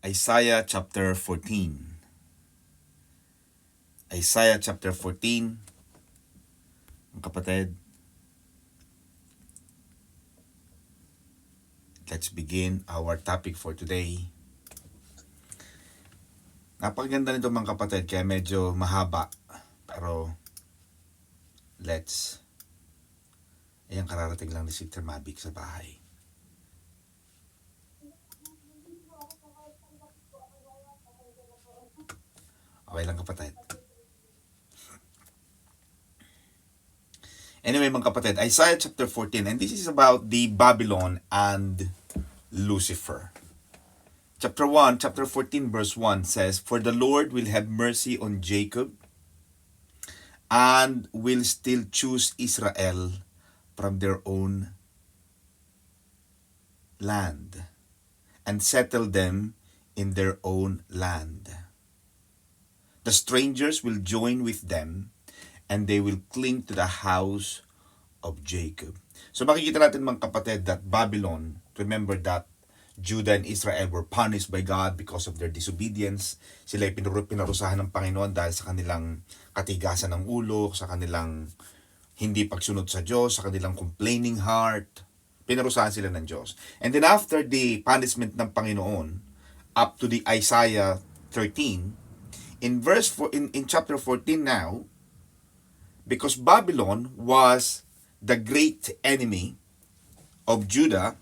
Isaiah chapter 14. Isaiah chapter 14, mga kapatid. Let's begin our topic for today. Napakaganda nito mga kapatid, kaya medyo mahaba. Pero, ayan, kararating lang ni Sister Mavic sa bahay. Okay lang kapatid. Anyway mga kapatid, Isaiah chapter 14, and this is about the Babylon and Lucifer. Chapter 14 verse 1 says, "For the Lord will have mercy on Jacob and will still choose Israel from their own land and settle them in their own land. The strangers will join with them and they will cling to the house of Jacob." So makikita natin mga kapatid that Babylon, remember that Judah and Israel were punished by God because of their disobedience. Sila ay pinarusahan ng Panginoon dahil sa kanilang katigasan ng ulo, sa kanilang hindi pagsunod sa Diyos, sa kanilang complaining heart. Pinarusahan sila ng Diyos. And then after the punishment ng Panginoon, up to the Isaiah 13, in chapter 14 now, because Babylon was the great enemy of Judah,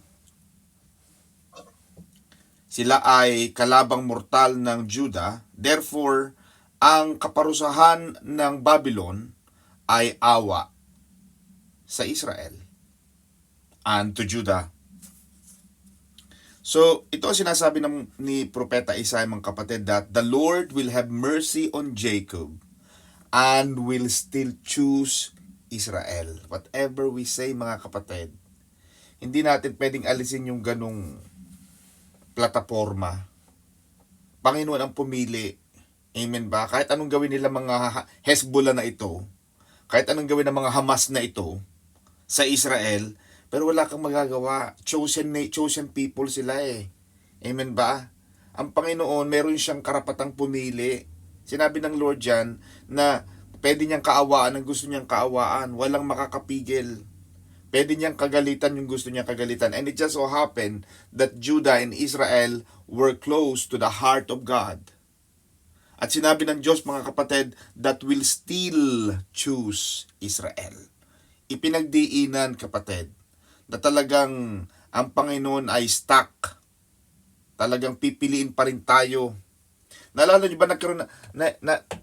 sila ay kalabang mortal ng Judah, therefore, ang kaparusahan ng Babylon ay awa sa Israel and to Judah. So, ito ang sinasabi ni Propeta Isaiah mga kapatid, that the Lord will have mercy on Jacob and will still choose Israel. Whatever we say mga kapatid, hindi natin pwedeng alisin yung ganong plataforma. Panginoon ang pumili. Amen ba? Kahit anong gawin nila mga Hezbollah na ito, kahit anong gawin ng mga Hamas na ito sa Israel, pero wala kang magagawa. Chosen people sila eh. Amen ba? Ang Panginoon, meron siyang karapatang pumili. Sinabi ng Lord dyan na pwede niyang kaawaan ang gusto niyang kaawaan. Walang makakapigil. Pwede niyang kagalitan yung gusto niyang kagalitan. And it just so happened that Judah and Israel were close to the heart of God. At sinabi ng Diyos mga kapatid, that will still choose Israel. Ipinagdiinan kapatid, na talagang ang Panginoon ay stuck. Talagang pipiliin pa rin tayo. Naalala niyo ba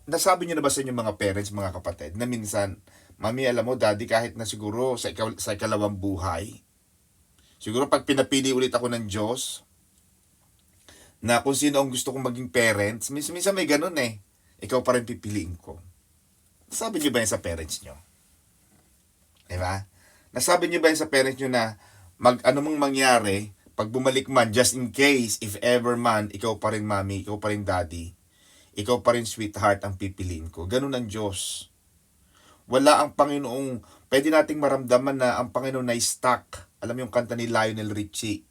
nasabi niyo na ba sa inyong mga parents, mga kapatid, na minsan, Mami, alam mo, Daddy, kahit na siguro sa ikalawang buhay, siguro pag pinapili ulit ako ng Diyos, na kung sino ang gusto kong maging parents, minsan may ganun eh, ikaw pa rin pipiliin ko. Nasabi niyo ba yan sa parents niyo? Diba? Nasabi niyo ba yan sa parents niyo na ano mang mangyari, pag bumalik man, just in case, if ever man, ikaw pa rin Mami, ikaw pa rin Daddy, ikaw pa rin sweetheart ang pipiliin ko. Ganun ang Diyos. Wala ang Panginoong, pwede nating maramdaman na ang Panginoon ay stuck. Alam mo yung kanta ni Lionel Richie,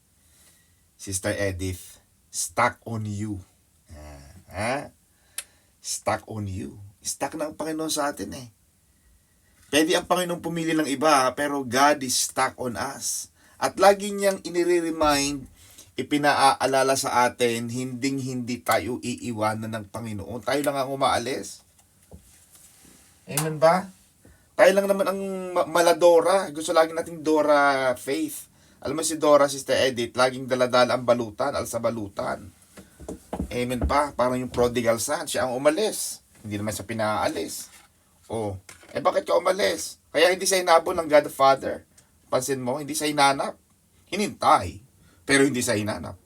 Sister Edith, stuck on you. Stuck on you. Stuck na ang Panginoon sa atin eh. Pwede ang Panginoon pumili ng iba, pero God is stuck on us. At lagi niyang inire-remind, ipinaaalala sa atin, hindi tayo iiwanan ng Panginoon. Tayo lang ang umaalis. Amen ba? Tayo lang naman ang maladora. Gusto lagi nating Dora Faith. Alam mo si Dora, Sister Edith, laging daladala ang balutan, alsa balutan. Amen pa? Parang yung prodigal son, siya ang umalis. Hindi naman siya pinaalis. Bakit ka umalis? Kaya hindi siya hinabol ng God the Father. Pansin mo, hindi siya hinanap. Hinintay, pero hindi siya hinanap.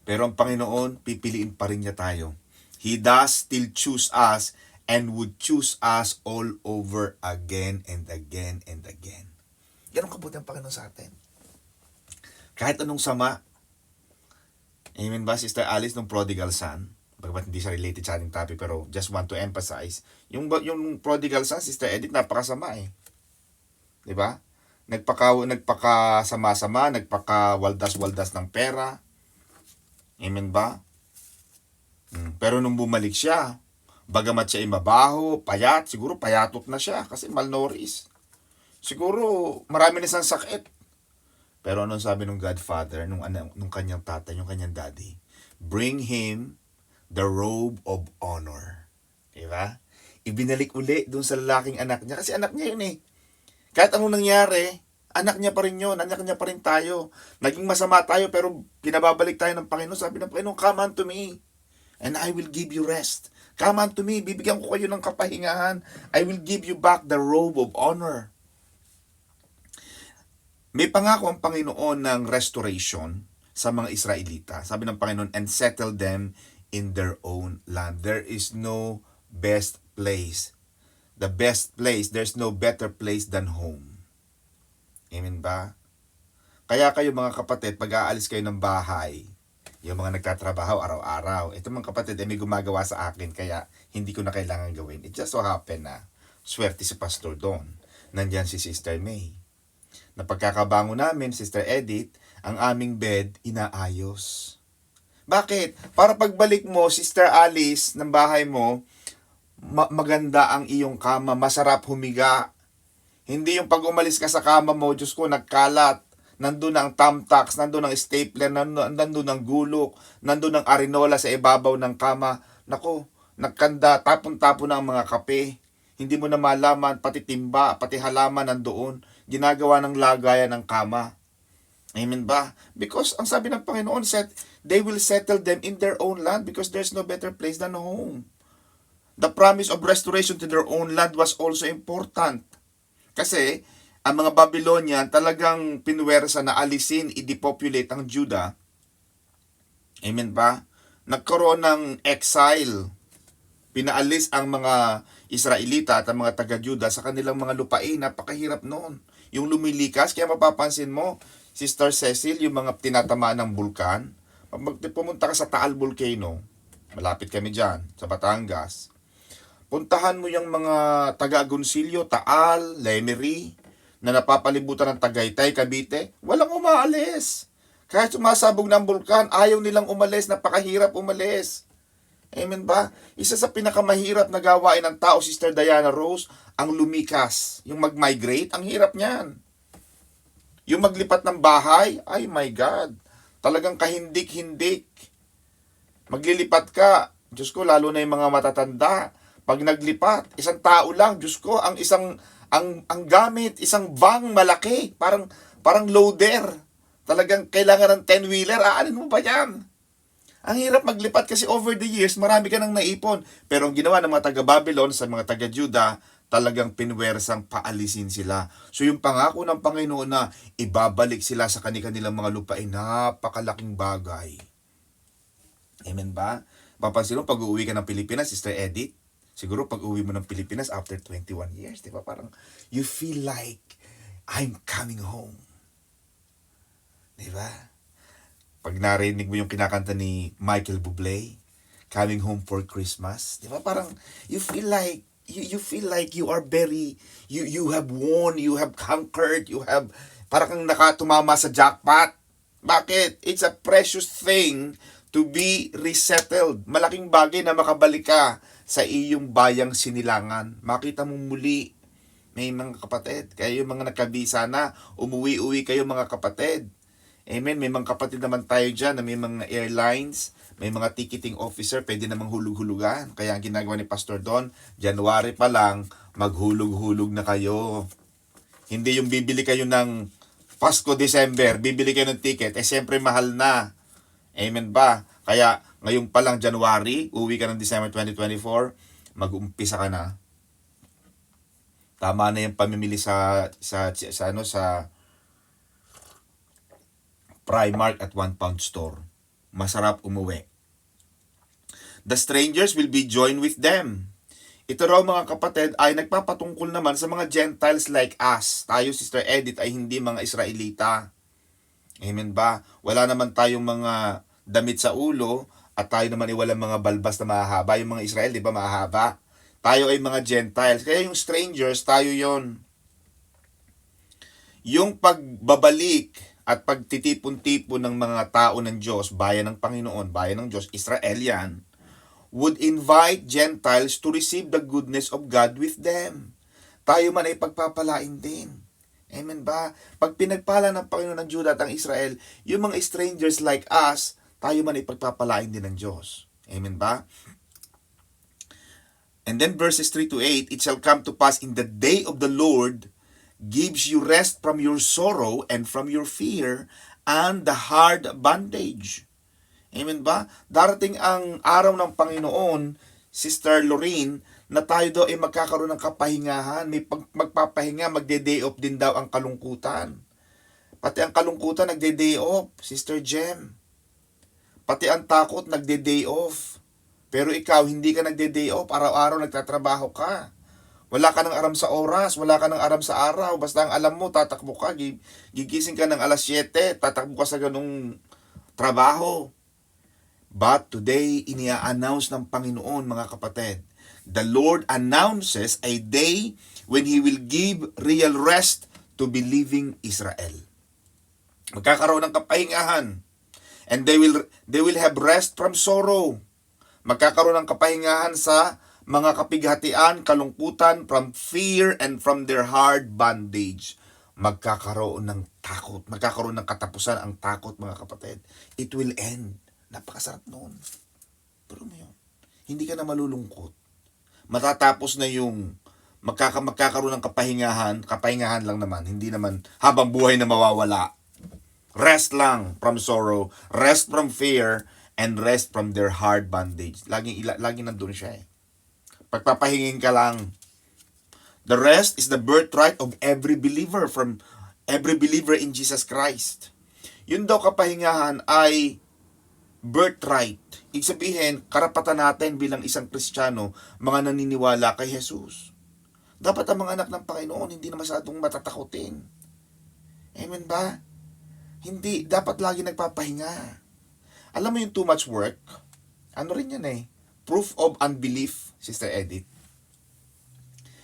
Pero ang Panginoon, pipiliin pa rin niya tayo. He does still choose us and would choose us all over again and again and again. Yan ang kabuti ng Panginoon sa atin. Kahit anong sama. Amen ba, Sister Alice, nung prodigal son? Bagamat hindi siya related sa ating topic, pero just want to emphasize. Yung prodigal son, Sister Edith, napakasama eh. Diba? nagpakasama-sama, nagpakawaldas-waldas ng pera. Amen ba? Pero nung bumalik siya, bagamat siya ay mabaho, payat, siguro payatot na siya kasi malnourished. Siguro marami na siyang sakit. Pero anong sabi ng Godfather, nung kanyang tatay, yung kanyang daddy? Bring him the robe of honor. Diba? Ibinalik uli dun sa lalaking anak niya. Kasi anak niya yun eh. Kahit anong nangyari, anak niya pa rin yun. Anak niya pa rin tayo. Naging masama tayo pero pinababalik tayo ng Panginoon. Sabi ng Panginoon, come unto me and I will give you rest. Come unto me, bibigyan ko kayo ng kapahingahan. I will give you back the robe of honor. May pangako ang Panginoon ng restoration sa mga Israelita. Sabi ng Panginoon, and settle them in their own land. There is no best place. The best place, there's no better place than home. Amen ba? Kaya kayo mga kapatid, pag aalis kayo ng bahay, yung mga nagtatrabaho araw-araw, ito mga kapatid, may gumagawa sa akin, kaya hindi ko na kailangan gawin. It just so happen na swerte si Pastor Don. Nandyan si Sister May. Na pagkakabango namin, Sister Edith, ang aming bed, inaayos. Bakit? Para pagbalik mo, Sister Alice, ng bahay mo, maganda ang iyong kama, masarap humiga. Hindi yung pag umalis ka sa kama mo, Diyos ko, nagkalat. Nandun ang thumbtacks, nandun ang stapler, nandun ang gulok, nandun ang arinola sa ibabaw ng kama. Nako, nagkanda, tapon-tapon na ang mga kape. Hindi mo na malaman, pati timba, pati halaman nandoon. Ginagawa ng lagayan ng kama. Amen ba? Because ang sabi ng Panginoon, they will settle them in their own land because there's no better place than home. The promise of restoration to their own land was also important. Kasi ang mga Babylonian talagang pinwersa na alisin, i-depopulate ang Judah. Amen ba? Nagkaroon ng exile. Pinaalis ang mga Israelita at ang mga taga-Judah sa kanilang mga lupain. Napakahirap noon. Yung lumilikas, kaya mapapansin mo, Sister Cecil, yung mga tinatamaan ng bulkan, pag pumunta ka sa Taal Volcano, malapit kami dyan, sa Batangas, puntahan mo yung mga taga-Agoncillo, Taal, Lemery, na napapalibutan ng Tagaytay, Cavite, walang umaalis. Kahit sumasabog ng bulkan, ayaw nilang umalis, napakahirap umalis. Amen ba? Isa sa pinakamahirap na gawain ng tao, Sister Diana Rose, ang lumikas. Yung mag-migrate, ang hirap niyan. Yung maglipat ng bahay, ay my God. Talagang kahindik-hindik. Maglilipat ka, Diyos ko, lalo na yung mga matatanda. Pag naglipat, isang tao lang, Diyos ko, ang gamit, isang van malaki, parang loader. Talagang kailangan ng 10-wheeler, aanin mo ba yan? Ang hirap maglipat kasi over the years, marami ka nang naipon. Pero ang ginawa ng mga taga-Babylon sa mga taga-Judah, talagang pinwersang paalisin sila. So yung pangako ng Panginoon na ibabalik sila sa kanilang mga lupain, napakalaking bagay. Amen ba? Papansin mo, pag uuwi ka ng Pilipinas, Sister Edith, siguro pag uuwi mo ng Pilipinas after 21 years, di ba? Parang you feel like, I'm coming home. Di ba? Pag narinig mo yung kinakanta ni Michael Bublé, Coming Home for Christmas, di ba? Parang you feel like you are very, you have won, you have conquered, parang kang nakatumama sa jackpot. Bakit? It's a precious thing to be resettled. Malaking bagay na makabalik ka sa iyong bayang sinilangan. Makita mo muli, may mga kapatid. Kaya yung mga nagkabisa na, umuwi-uwi kayo mga kapatid. Amen. May mga kapatid naman tayo dyan na may mga airlines, may mga ticketing officer, pwede namang hulug-hulugan. Kaya ang ginagawa ni Pastor Don, January pa lang, maghulog-hulog na kayo. Hindi yung bibili kayo ng Pasko, December, bibili kayo ng ticket, siyempre mahal na. Amen ba? Kaya ngayon pa lang January, uwi ka ng December 2024, mag-umpisa ka na. Tama na yung pamimili sa Primark at 1 pound store. Masarap umuwi. The strangers will be joined with them. Ito raw mga kapatid ay nagpapatungkol naman sa mga Gentiles like us. Tayo, Sister Edith, ay hindi mga Israelita. Amen ba? Wala naman tayong mga damit sa ulo at tayo naman ay walang mga balbas na mahahaba. Yung mga Israel, di ba, mahahaba? Tayo ay mga Gentiles. Kaya yung strangers, tayo yon. yung pagbabalik at pagtitipon-tipon ng mga tao ng Diyos, bayan ng Panginoon, bayan ng Diyos, Israel yan, would invite Gentiles to receive the goodness of God with them. Tayo man ay pagpapalain din. Amen ba? Pag pinagpala ng Panginoon ng Judah at ang Israel, yung mga strangers like us, tayo man ay pagpapalain din ng Diyos. Amen ba? And then verses 3 to 8, it shall come to pass in the day of the Lord gives you rest from your sorrow and from your fear and the hard bondage. Amen ba? Darating ang araw ng Panginoon, Sister Lorraine, na tayo daw ay magkakaroon ng kapahingahan. May magpapahinga, magde-day off din daw ang kalungkutan. Pati ang kalungkutan nagde-day off, Sister Jem. Pati ang takot nagde-day off. Pero ikaw, hindi ka nagde-day off, araw-araw nagtatrabaho ka. Wala ka ng aram sa oras, wala ka ng aram sa araw. Basta ang alam mo, tatakbo ka, gigising ka ng alas 7, tatakbo ka sa ganung trabaho. But today, inia-announce ng Panginoon, mga kapatid, the Lord announces a day when He will give real rest to believing Israel. Magkakaroon ng kapahingahan. And they will have rest from sorrow. Magkakaroon ng kapahingahan sa mga kapighatian, kalungkutan, from fear, and from their hard bondage. Magkakaroon ng takot. Magkakaroon ng katapusan ang takot, mga kapatid. It will end. Napakasarap noon. Pero mo yun. Hindi ka na malulungkot. Matatapos na yung magkakaroon ng kapahingahan lang naman. Hindi naman habang buhay na mawawala. Rest lang from sorrow, rest from fear, and rest from their hard bondage. Lagi nandun siya eh. Pagpapahingin ka lang. The rest is the birthright of every believer in Jesus Christ. Yun daw kapahingahan ay birthright. Ibig sabihin, karapatan natin bilang isang Kristiyano, mga naniniwala kay Jesus. Dapat ang mga anak ng Panginoon hindi na masyadong matatakotin. Amen ba? Hindi, dapat lagi nagpapahinga. Alam mo yung too much work? Ano rin yan eh? Proof of unbelief, Sister Edith.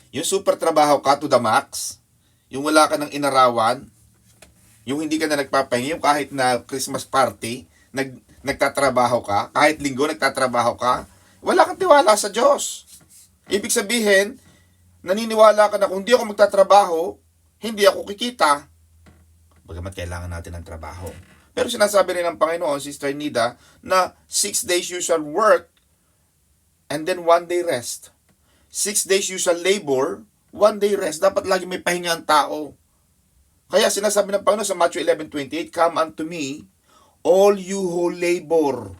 Yung super trabaho ka to the max, yung wala ka ng inarawan, yung hindi ka na nagpapahinga, yung kahit na Christmas party, nagtatrabaho ka, kahit linggo nagtatrabaho ka, wala kang tiwala sa Diyos. Ibig sabihin, naniniwala ka na kung hindi ako magtatrabaho, hindi ako kikita. Bagamat kailangan natin ng trabaho. Pero sinasabi rin ng Panginoon, Sister Nida, na 6 days you shall work and then 1 day rest. 6 days you shall labor, 1 day rest. Dapat lagi may pahinga ang tao. Kaya sinasabi ng Panginoon sa Matthew 11:28, come unto me, all you who labor.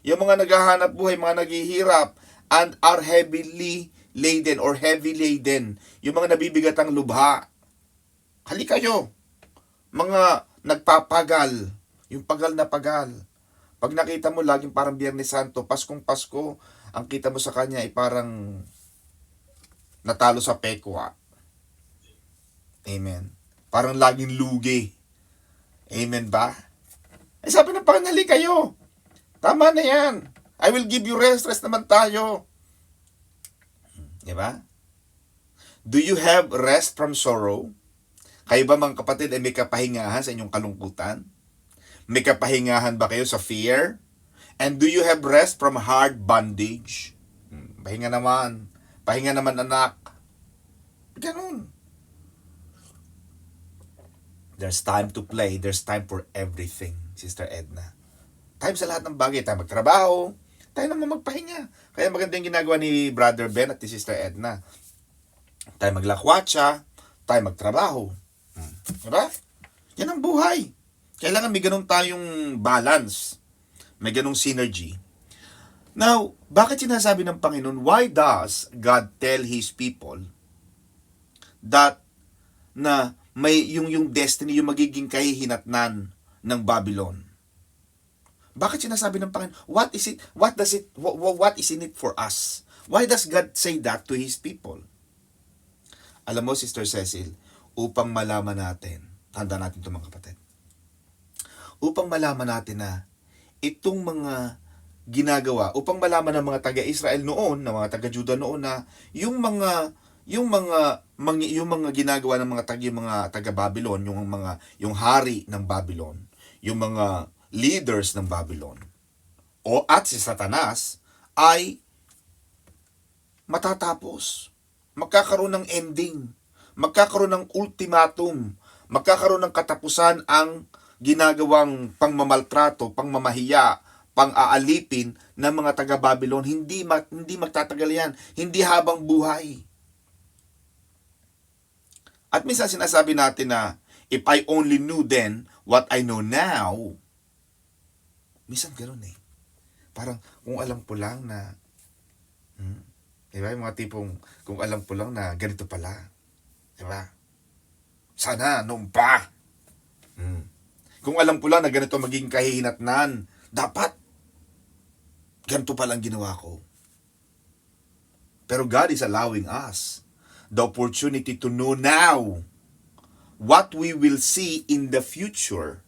Yung mga naghahanap buhay, mga naghihirap, and are heavily laden or heavy laden. Yung mga nabibigat ang lubha. Halika kayo. Mga nagpapagal, yung pagal na pagal. Pag nakita mo laging parang Biyernes Santo, Paskong Pasko, ang kita mo sa kanya ay parang natalo sa pekwa. Amen. Parang laging lugi. Amen ba? Eh sabi ng Panginoon, halika kayo. Tama na yan. I will give you rest. Rest naman tayo. Diba? Do you have rest from sorrow? Kayo ba mga kapatid ay may kapahingahan sa inyong kalungkutan? May kapahingahan ba kayo sa fear? And do you have rest from hard bondage? Pahinga naman. Pahinga naman anak. Ganun. There's time to play. There's time for everything, Sister Edna. Time sa lahat ng bagay. Tayo magtrabaho. Tayo naman magpahinga. Kaya maganda yung ginagawa ni Brother Ben at ni Sister Edna. Tayo maglakwatsa. Tayo magtrabaho. Diba? Yan ang buhay. Kailangan may ganun tayong balance. May ganung synergy. Now, bakit sinasabi ng Panginoon, why does God tell His people that na may yung destiny, yung magiging kahihinatnan ng Babylon? Bakit sinasabi ng Panginoon, what is in it for us? Why does God say that to His people? Alam mo, Sister Cecil, upang malaman natin, tanda natin ito mga kapatid, upang malaman natin na itong mga ginagawa, upang malaman ng mga taga-Israel noon, ng mga taga-Juda noon na yung mga yung mga ginagawa ng yung mga taga-Babylon, yung hari ng Babylon, yung mga leaders ng Babylon, at si Satanas ay matatapos. Magkakaroon ng ending, magkakaroon ng ultimatum, magkakaroon ng katapusan ang ginagawang pangmamaltrato, pangmamahiya, pang-aalipin ng mga taga-Babylon. Hindi magtatagal yan, hindi habang buhay. At minsan sinasabi natin na, if I only knew then what I know now, minsan ganoon eh. Parang kung alam ko lang na, diba? Yung mga tipong, kung alam ko lang na ganito pala. Diba? Sana, noon pa. Kung alam ko lang na ganito magiging kahihinatnan, dapat, ganito palang ginawa ko. Pero God is allowing us the opportunity to know now what we will see in the future,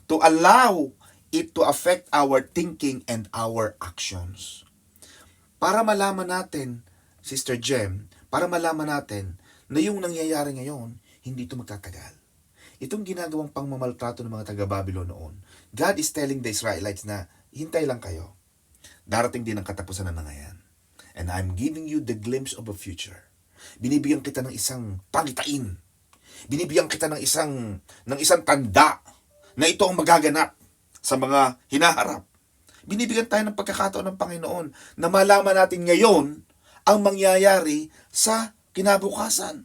to allow it to affect our thinking and our actions. Para malaman natin, Sister Jem, para malaman natin na yung nangyayari ngayon, hindi ito magtatagal. Itong ginagawang pangmamaltrato ng mga taga-Babylon noon, God is telling the Israelites na, hintay lang kayo. Darating din ang katapusan ng mga yan. And I'm giving you the glimpse of a future. Binibigyan kita ng isang pangitain. Binibigyan kita ng isang tanda na ito ang magaganap sa mga hinaharap. Binibigyan tayo ng pagkakataon ng Panginoon na malaman natin ngayon ang mangyayari sa kinabukasan.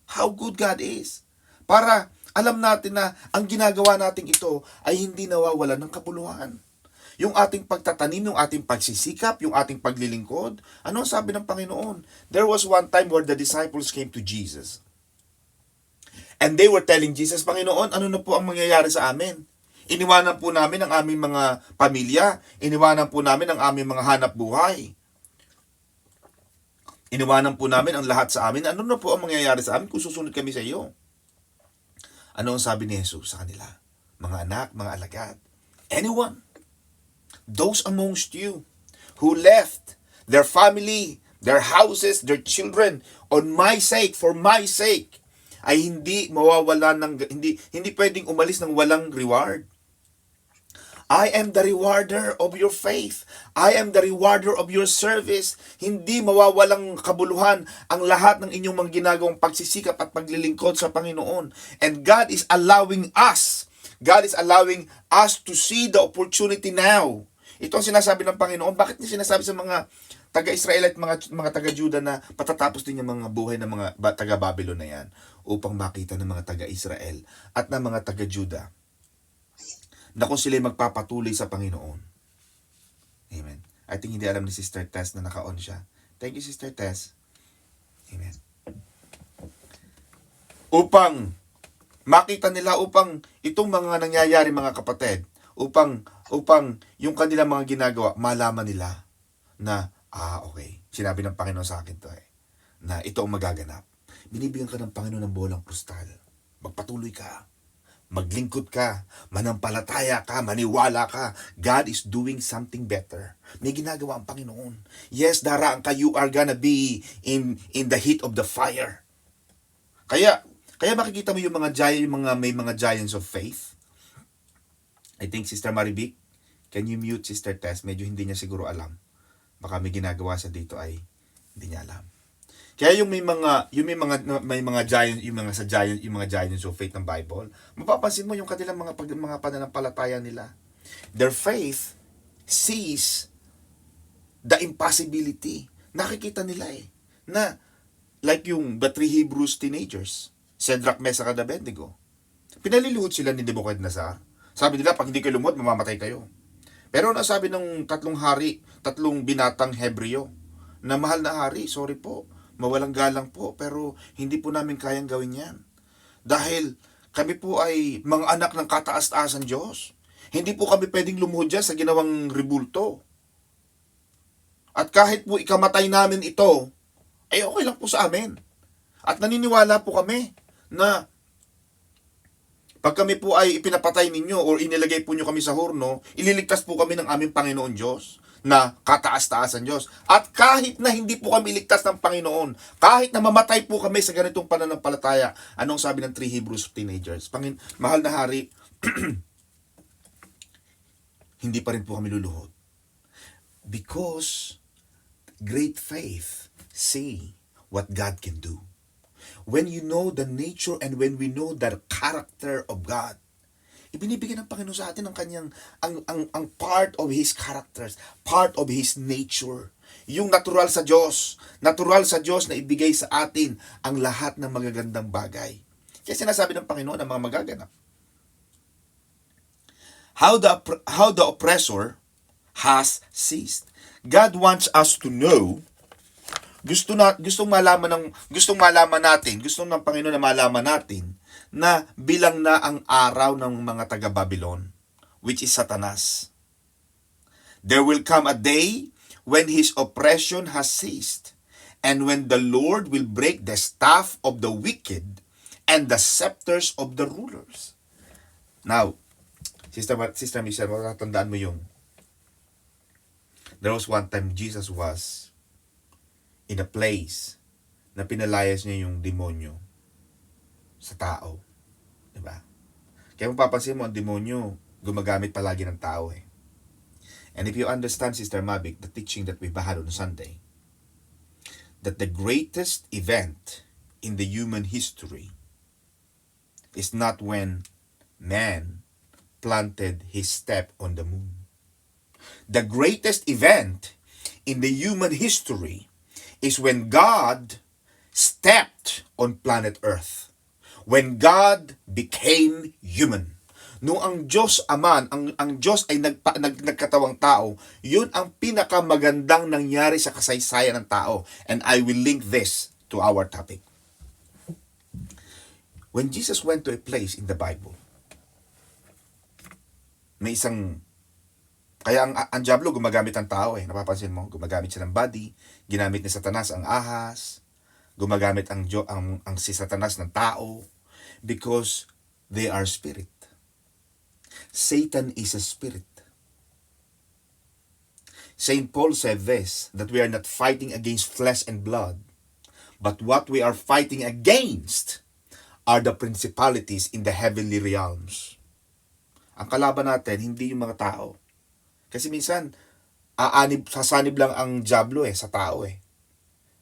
How good God is. Para alam natin na ang ginagawa natin ito ay hindi nawawalan ng kabuluhan. Yung ating pagtatanim, yung ating pagsisikap, yung ating paglilingkod. Ano ang sabi ng Panginoon? There was one time where the disciples came to Jesus. And they were telling Jesus, Panginoon, ano na po ang mangyayari sa amin? Iniwanan po namin ang aming mga pamilya. Iniwanan po namin ang aming mga hanap buhay. Iniwanan po namin ang lahat sa amin. Ano na po ang mangyayari sa amin kung susunod kami sa iyo? Ano ang sabi ni Jesus sa kanila? Mga anak, mga alagad, anyone, those amongst you who left their family, their houses, their children on my sake, for my sake, ay hindi mawawalan ng hindi pwedeng umalis ng walang reward. I am the rewarder of your faith. I am the rewarder of your service. Hindi mawawalang kabuluhan ang lahat ng inyong mga ginagawang pagsisikap at paglilingkod sa Panginoon. And God is allowing us to see the opportunity now. Ito ang sinasabi ng Panginoon. Bakit niya sinasabi sa mga taga-Israel at mga taga-Juda na patatapos din yung mga buhay ng mga taga-Babylon na yan upang makita ng mga taga-Israel at ng mga taga-Juda na kung sila'y magpapatuloy sa Panginoon. Amen. I think hindi alam ni Sister Tess na naka-on siya. Thank you, Sister Tess. Amen. Upang makita nila, upang itong mga nangyayari mga kapatid, upang yung kanilang mga ginagawa, malaman nila na, okay, sinabi ng Panginoon sa akin to na ito ang magaganap. Binibigyan ka ng Panginoon ng bolang krustal. Magpatuloy ka. Maglingkod ka, manampalataya ka, maniwala ka. God is doing something better. May ginagawa ang Panginoon. Yes, daraan ka, you are gonna be in the heat of the fire. Kaya makikita mo yung mga giant, may mga giants of faith. I think Sister Marivic, can you mute Sister Tess? Medyo hindi niya siguro alam. Baka may ginagawa sa dito ay hindi niya alam. Kaya yung may mga giant, yung mga giants of faith ng Bible, mapapansin mo yung kanilang mga pananampalataya nila. Their faith sees the impossibility. Nakikita nila na like yung the three Hebrews teenagers, Shadrach, Meshach, and Abednego. Pinalilihod sila ni Nebuchadnezzar. Sabi nila, pag hindi kayo lumuhod, mamamatay kayo. Pero nasabi ng tatlong binatang Hebreo, na mahal na hari, sorry po, mawalang galang po, pero hindi po namin kayang gawin yan. Dahil kami po ay mga anak ng kataas-taasan Diyos. Hindi po kami pwedeng lumuhod dyan sa ginawang ribulto. At kahit po ikamatay namin ito, ay okay lang po sa amin. At naniniwala po kami na pag kami po ay ipinapatay ninyo or inilagay po nyo kami sa horno, ililigtas po kami ng aming Panginoon Diyos. na kataas-taasan Diyos. At kahit na hindi po kami ligtas ng Panginoon, kahit na mamatay po kami sa ganitong pananampalataya, anong sabi ng 3 Hebrews teenagers? Mahal na hari, hindi pa rin po kami luluhod. Because great faith see what God can do. When you know the nature and when we know the character of God, ibinibigay ng Panginoon sa atin ang kanyang ang part of His characters, part of His nature. Yung natural sa Diyos na ibigay sa atin ang lahat ng magagandang bagay. Kaya sinasabi ng Panginoon ang mga magaganap. How the oppressor has ceased. God wants us to know. Gustong malaman natin, gusto ng Panginoon na malaman natin na bilang na ang araw ng mga taga-Babylon, which is Satanas. There will come a day when his oppression has ceased, and when the Lord will break the staff of the wicked and the scepters of the rulers. Now, Sister Michelle, matatandaan mo yung there was one time Jesus was in a place na pinalayas niya yung demonyo sa tao. Diba? Kaya mapapansin mo, ang demonyo gumagamit palagi ng tao eh. And if you understand, Sister Mavic, the teaching that we had on Sunday, that the greatest event in the human history is not when man planted his step on the moon. The greatest event in the human history is when God stepped on planet Earth. When God became human. Nung ang Diyos Ama, ang Diyos ay nagkatawang tao, yun ang pinakamagandang nangyari sa kasaysayan ng tao. And I will link this to our topic. When Jesus went to a place in the Bible, may isang kaya ang Diablo gumagamit ng tao eh. Napapansin mo? Gumagamit siya ng body. Ginamit ni Satanas ang ahas. Gumagamit ang si Satanas ng tao. Because they are spirit. Satan is a spirit. Saint Paul said this, that we are not fighting against flesh and blood. But what we are fighting against are the principalities in the heavenly realms. Ang kalaban natin, hindi yung mga tao. Kasi minsan, sasanib lang ang Diablo sa tao eh.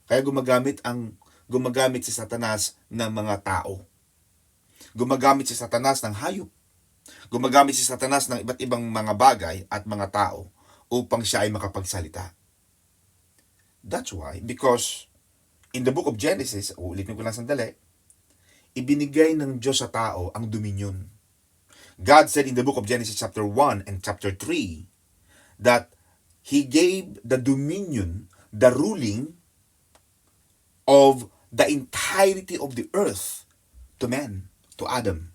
Kaya gumagamit si Satanas ng mga tao. Gumagamit si Satanas ng hayop. Gumagamit si Satanas ng iba't ibang mga bagay at mga tao upang siya ay makapagsalita. That's why, because in the book of Genesis, ulitin ko lang sandali, ibinigay ng Diyos sa tao ang dominion. God said in the book of Genesis chapter 1 and chapter 3, that He gave the dominion, the ruling of the entirety of the earth to man, to Adam.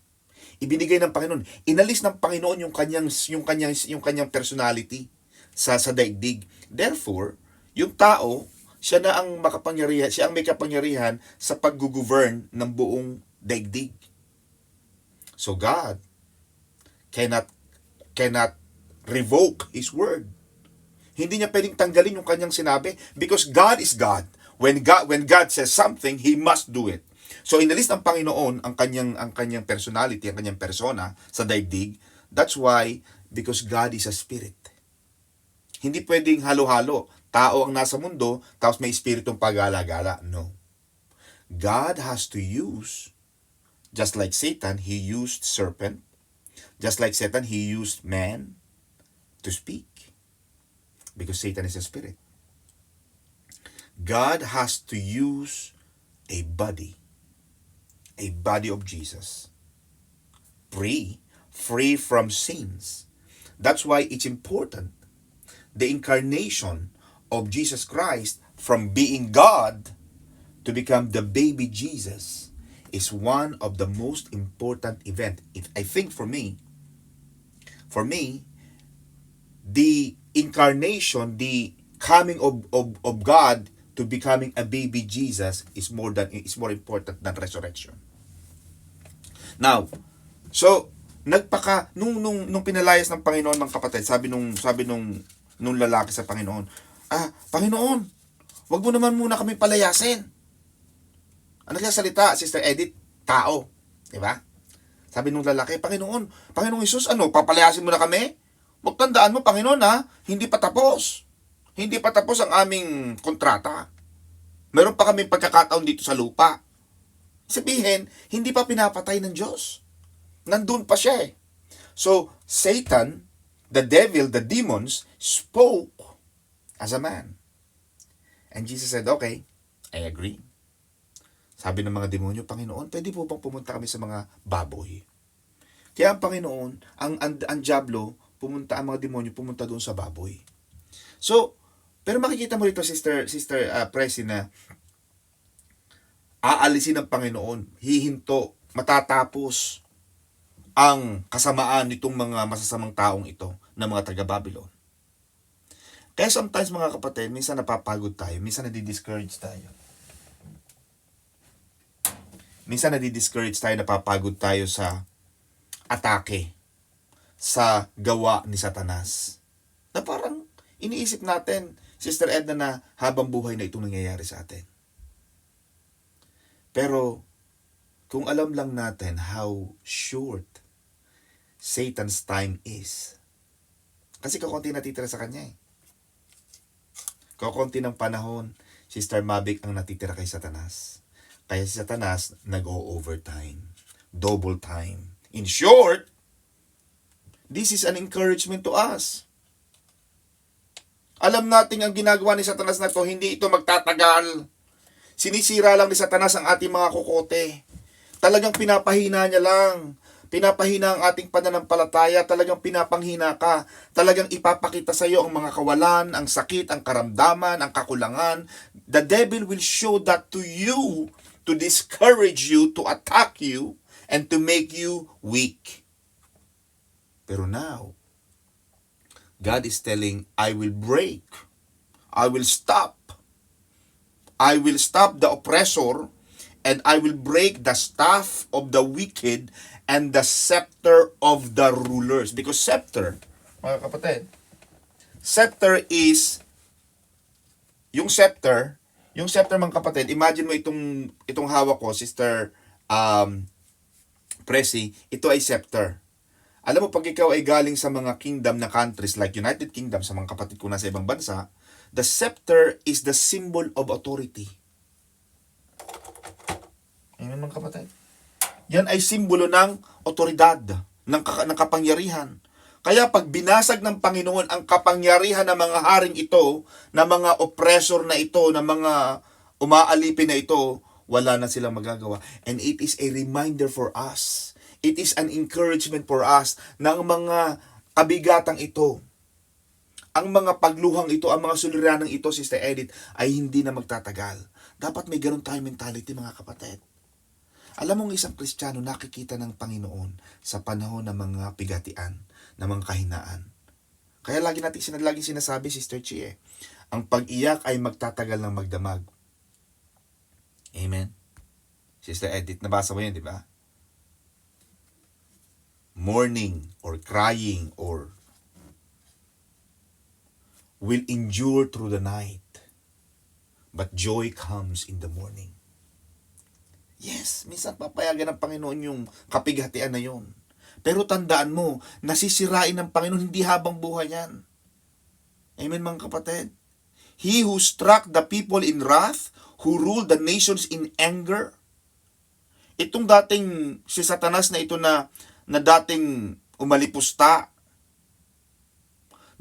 Ibinigay ng Panginoon. Inalis ng Panginoon yung kanyang personality sa daigdig. Therefore, yung tao, siya na ang makapangyarihan, siya ang may kapangyarihan sa pag-govern ng buong daigdig. So God cannot revoke His word. Hindi niya pwedeng tanggalin yung kanyang sinabi because God is God. When God says something, He must do it. So inalis ng Panginoon ang kanyang personality, ang kanyang persona sa daigdig. That's why, because God is a spirit. Hindi pwedeng halo-halo. Tao ang nasa mundo, tapos may espiritong pag-alagala. No. God has to use, just like Satan, he used serpent. Just like Satan, he used man to speak. Because Satan is a spirit. God has to use a body of Jesus. Free from sins. That's why it's important. The incarnation of Jesus Christ from being God to become the baby Jesus is one of the most important event. I think for me, the incarnation, the coming of God to becoming a baby Jesus is more important than resurrection. Now, so nung pinalayas ng Panginoon, mga kapatid, sabi nung nung lalaki sa Panginoon, Panginoon, wag mo naman muna kami palayasin. Ano kaya salita, Sister Edith? Tao. Diba? Sabi nung lalaki, Panginoong Isus, papalayasin mo na kami? Huwag tandaan mo, Panginoon, hindi pa tapos. Hindi pa tapos ang aming kontrata. Meron pa kaming pagkakataon dito sa lupa. Sabihin, hindi pa pinapatay ng Diyos. Nandun pa siya eh. So, Satan, the devil, the demons, spoke as a man. And Jesus said, okay, I agree. Sabi ng mga demonyo, Panginoon, pwede po bang pumunta kami sa mga baboy? Kaya ang Panginoon, ang diablo, ang mga demonyo, pumunta doon sa baboy. So, pero makikita mo rito, Sister Presi, na aalisin ng Panginoon, hihinto, matatapos ang kasamaan nitong mga masasamang taong ito ng mga taga-Babylon. Kaya sometimes, mga kapatid, minsan napapagod tayo, minsan nadi-discourage tayo. Minsan nadi-discourage tayo, napapagod tayo sa atake, sa gawa ni Satanas. Na parang iniisip natin, Sister Edna, na habang buhay na itong nangyayari sa atin. Pero, kung alam lang natin how short Satan's time is. Kasi kakunti natitira sa kanya eh. Kakunti ng panahon, Sister Mavic, ang natitira kay Satanas. Kaya si Satanas nag-o-overtime. Double time. In short, this is an encouragement to us. Alam natin ang ginagawa ni Satanas na to, hindi ito magtatagal. Sinisira lang ni Satanas ang ating mga kokote. Talagang pinapahina niya lang. Pinapahina ang ating pananampalataya. Talagang pinapanghina ka. Talagang ipapakita sa iyo ang mga kawalan, ang sakit, ang karamdaman, ang kakulangan. The devil will show that to you to discourage you, to attack you, and to make you weak. Pero now, God is telling, I will break. I will stop. I will stop the oppressor, and I will break the staff of the wicked and the scepter of the rulers. Because scepter, mga kapatid, scepter is, yung scepter mga kapatid, imagine mo itong hawak ko, Sister Presi, ito ay scepter. Alam mo, pag ikaw ay galing sa mga kingdom na countries like United Kingdom, sa mga kapatid ko nasa ibang bansa, the scepter is the symbol of authority. Amen, mga kapatid. Yan ay simbolo ng otoridad, ng kapangyarihan. Kaya pag binasag ng Panginoon ang kapangyarihan ng mga haring ito, ng mga oppressor na ito, ng mga umaalipin na ito, wala na silang magagawa. And it is a reminder for us. It is an encouragement for us na ang mga kabigatang ito, ang mga pagluhang ito, ang mga suliranan ito, Sister Edith, ay hindi na magtatagal. Dapat may ganun tayong mentality, mga kapatid. Alam mong isang Kristiyano nakikita ng Panginoon sa panahon ng mga pigatian, ng mga kahinaan. Kaya lagi sinasabi, Sister Chi, ang pag-iyak ay magtatagal ng magdamag. Amen? Sister Edith, nabasa mo yun, di ba? Mourning or crying or will endure through the night, but joy comes in the morning. Yes, minsan papayagan ng Panginoon yung kapighatian na yun. Pero tandaan mo, nasisirain ng Panginoon hindi habang buhay yan. Amen, mga kapatid? He who struck the people in wrath, who ruled the nations in anger. Itong dating si Satanas na ito na dating umalipusta,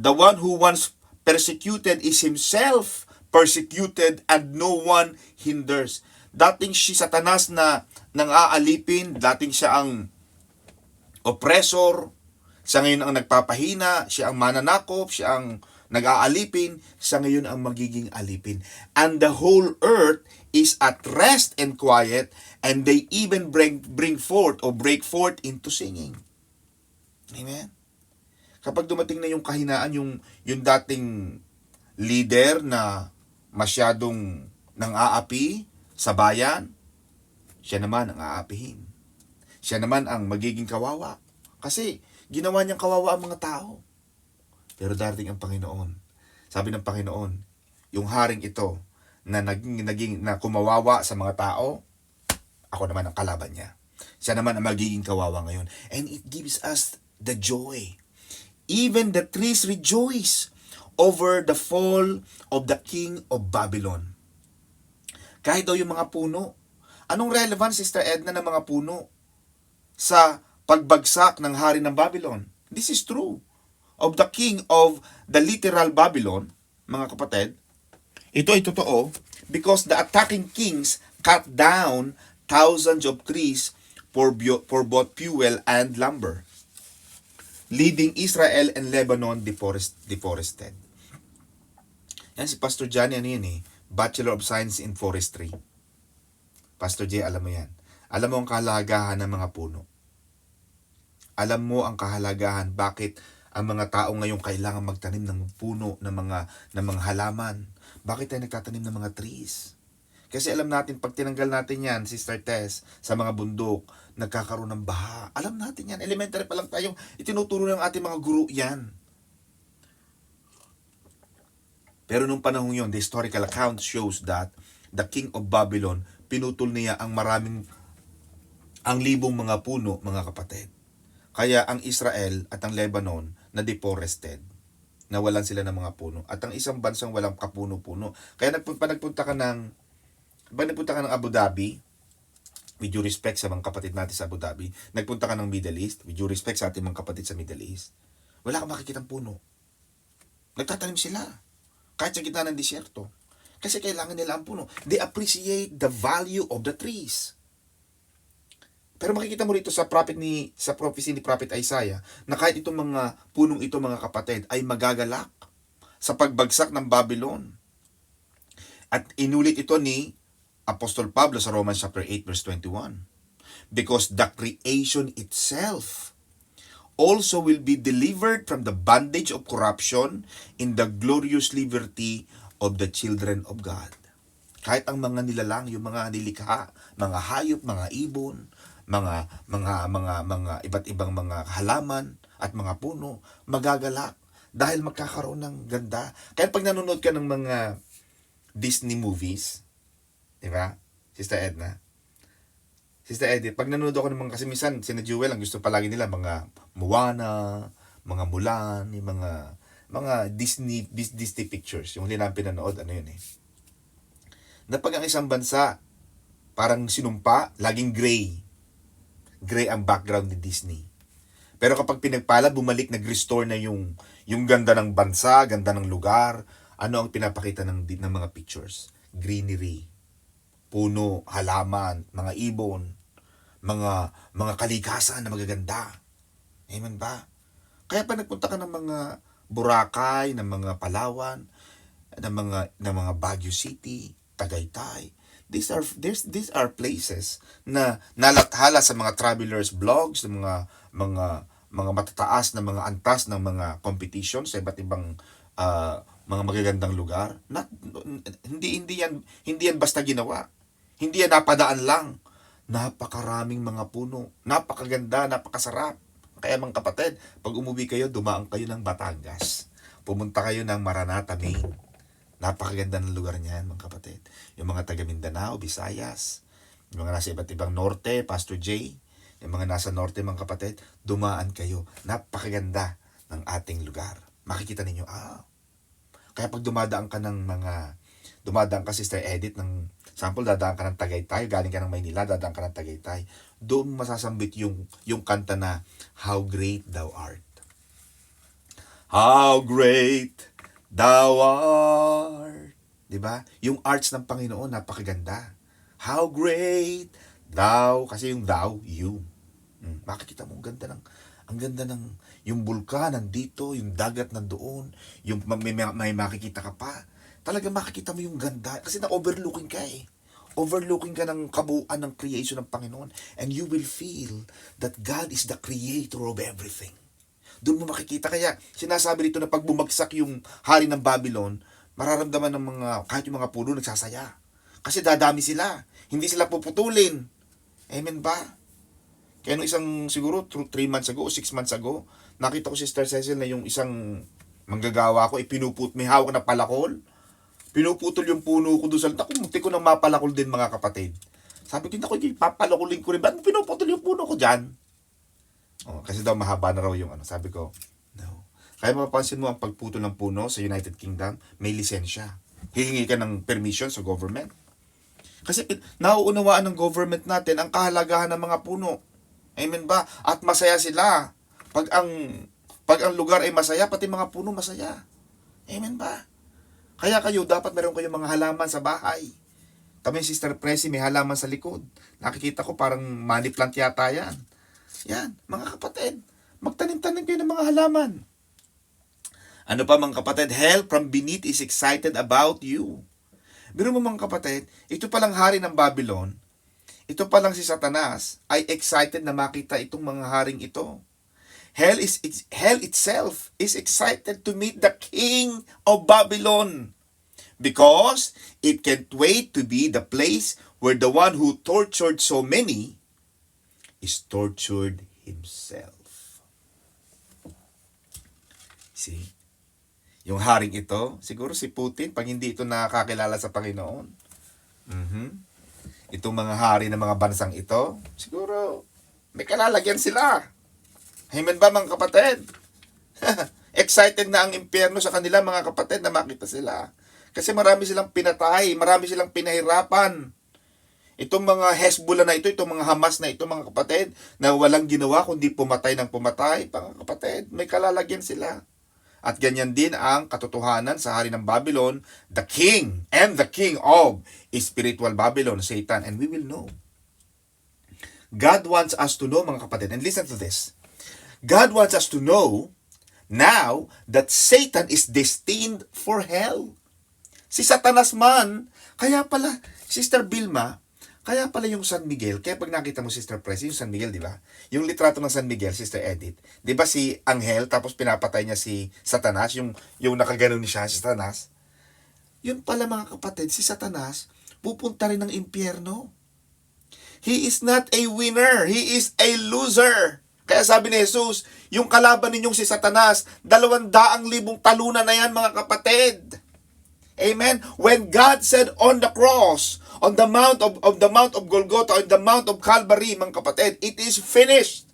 the one who once persecuted is himself persecuted and no one hinders. Dating si Satanas na nang-aalipin, dating siya ang oppressor, siya ngayon ang nagpapahina, siya ang mananakop, siya ang nag-aalipin, siya ngayon ang magiging alipin. And the whole earth is at rest and quiet, and they even break forth into singing. Amen? Kapag dumating na yung kahinaan, yung dating leader na masyadong nang-aapi sa bayan, siya naman ang aapihin. Siya naman ang magiging kawawa. Kasi ginawa niyang kawawa ang mga tao. Pero darating ang Panginoon Sabi ng Panginoon, yung haring ito na naging na kumawawa sa mga tao, ako naman ang kalaban niya. Siya naman ang magiging kawawa ngayon. And it gives us the joy. Even the trees rejoice over the fall of the king of Babylon. Kahit daw yung mga puno. Anong relevance, Sister Edna, ng mga puno sa pagbagsak ng hari ng Babylon? This is true. Of the king of the literal Babylon, mga kapatid, ito ay totoo because the attacking kings cut down thousands of trees for both fuel and lumber, leaving Israel and Lebanon deforested. Yan si Pastor Johnny, ano yun Bachelor of Science in Forestry. Pastor J, alam mo yan. Alam mo ang kahalagahan ng mga puno. Alam mo ang kahalagahan bakit ang mga tao ngayon kailangan magtanim ng puno, ng mga halaman. Bakit tayo nagtatanim ng mga trees? Kasi alam natin, pag tinanggal natin yan, Sister Tess, sa mga bundok, nagkakaroon ng baha. Alam natin yan. Elementary pa lang tayong itinuturo ng ating mga guru yan. Pero nung panahon yun, the historical account shows that the king of Babylon, pinutol niya ang libong mga puno, mga kapatid. Kaya ang Israel at ang Lebanon na deforested, nawalan sila ng mga puno. At ang isang bansang walang kapuno-puno. Kaya nagpunta ka ng Abu Dhabi, with due respect sa mga kapatid natin sa Abu Dhabi, nagpunta ka ng Middle East, with due respect sa ating mga kapatid sa Middle East, wala kang makikitang puno. Nagtatanim sila. Kahit sa gitna ng disyerto. Kasi kailangan nila ang puno. They appreciate the value of the trees. Pero makikita mo rito sa prophecy ni Prophet Isaiah na kahit itong mga punong ito, mga kapatid, ay magagalak sa pagbagsak ng Babylon. At inulit ito ni Apostol Pablo sa Romans chapter 8 verse 21. Because the creation itself also will be delivered from the bondage of corruption in the glorious liberty of the children of God. Kahit ang mga nilalang, yung mga nilikha, mga hayop, mga ibon, mga iba't ibang mga halaman at mga puno, magagalak dahil magkakaroon ng ganda. Kaya pag nanonood ka ng mga Disney movies, di ba? Sister Edna, Sister Edith, pag nanonood ako ng mga, kasi minsan, sina Jewel, ang gusto palagi nila, mga Moana, mga Mulan, yung mga Disney pictures. Yung huli namin pinanood, ano yun na pag ang isang bansa, parang sinumpa, laging gray. Gray ang background ni Disney. Pero kapag pinagpala, bumalik, nag-restore na yung ganda ng bansa, ganda ng lugar, ano ang pinapakita ng mga pictures? Greenery, puno, halaman, mga ibon, mga kalikasan na magaganda. Amen ba? Kaya pa nagpunta ka ng mga Boracay, ng mga Palawan, ng mga Baguio City, Tagaytay. These are places na nalathala sa mga travelers blogs, ng mga matataas na mga antas ng mga competition sa iba't ibang mga magagandang lugar. Hindi yan basta ginawa. Hindi yan napadaan lang. Napakaraming mga puno. Napakaganda, napakasarap. Kaya mga kapatid, pag umuwi kayo, dumaan kayo ng Batangas. Pumunta kayo ng Maranata, Maine. Napakaganda ng lugar niyan, mga kapatid. Yung mga taga Mindanao, Visayas, yung mga nasa iba't ibang norte, Pastor J, yung mga nasa norte, mga kapatid, dumaan kayo. Napakaganda ng ating lugar. Makikita ninyo, kaya pag dumadaan ka Sister Edith, ng sample, dadaan ka ng Tagaytay, galing ka ng Maynila, dadaan ka ng Tagaytay, doon masasambit yung kanta na, How Great Thou Art. How great Thou art. Diba? Yung arts ng Panginoon, napakaganda. How great Thou, kasi yung Thou, you. Makikita mo, ang ganda ng yung bulkan nandito, yung dagat nandoon, yung may makikita ka pa. Talaga makikita mo yung ganda kasi na-overlooking ka Overlooking ka ng kabuuan ng creation ng Panginoon, and you will feel that God is the creator of everything. Doon mo makikita. Kaya sinasabi dito na pag bumagsak yung hari ng Babylon, mararamdaman ng kahit yung mga puno nagsasaya. Kasi dadami sila. Hindi sila puputulin. Amen ba? Kaya nung siguro 3 months ago o 6 months ago, nakita ko si Sister Cecil na yung isang Manggagawa ko, may hawak na palakol. Pinuputol yung puno ko doon sa lanta. Munti ko nang mapalakol din, mga kapatid. Sabi ko, naku, papalakulin ko rin. Ba't mo pinuputol yung puno ko dyan? Oh, kasi daw mahaba na raw yung ano. Sabi ko, no. Kaya mapapansin mo ang pagputol ng puno sa United Kingdom, may lisensya. Hihingi ka ng permission sa government. Kasi nauunawaan ng government natin ang kahalagahan ng mga puno. Amen ba? At masaya sila. Pag ang lugar ay masaya, pati mga puno masaya. Amen ba? Kaya kayo, dapat meron kayong mga halaman sa bahay. Kami, Sister Presi, may halaman sa likod. Nakikita ko parang money plant yata yan. Yan, mga kapatid. Magtanim-tanim kayo ng mga halaman. Ano pa, mga kapatid? Hell from beneath is excited about you. Biro mo, mga kapatid, ito palang hari ng Babylon, ito palang si Satanas, ay excited na makita itong mga haring ito. Hell itself is excited to meet the king of Babylon because it can't wait to be the place where the one who tortured so many is tortured himself. See? Yung haring ito, siguro si Putin, pag hindi ito nakakilala sa Panginoon. Itong mga hari ng mga bansang ito, siguro may kalalagyan sila. Amen ba, mga kapatid? Excited na ang impyerno sa kanila, mga kapatid, na makita sila. Kasi marami silang pinatay, marami silang pinahirapan. Itong mga Hezbollah na ito, itong mga Hamas na ito, mga kapatid, na walang ginawa kundi pumatay ng pumatay, mga kapatid, may kalalagyan sila. At ganyan din ang katotohanan sa hari ng Babylon, the king and the king of spiritual Babylon, Satan. And we will know. God wants us to know, mga kapatid, and listen to this. God wants us to know now that Satan is destined for hell. Si Satanas man, kaya pala, Sister Vilma, kaya pala yung San Miguel, kaya pag nakita mo, Sister Presi, yung San Miguel, di ba? Yung litrato ng San Miguel, Sister Edith, di ba si Anghel, tapos pinapatay niya si Satanas, yung nakaganon siya, si Satanas. Yun pala, mga kapatid, si Satanas, pupunta rin ng impyerno. He is not a winner, he is a loser. Kaya sabi ni Jesus, yung kalaban ninyong si Satanas, 200,000 talunan na yan, mga kapatid. Amen? When God said on the cross, on the mount of Golgotha, on the mount of Calvary, mga kapatid, it is finished.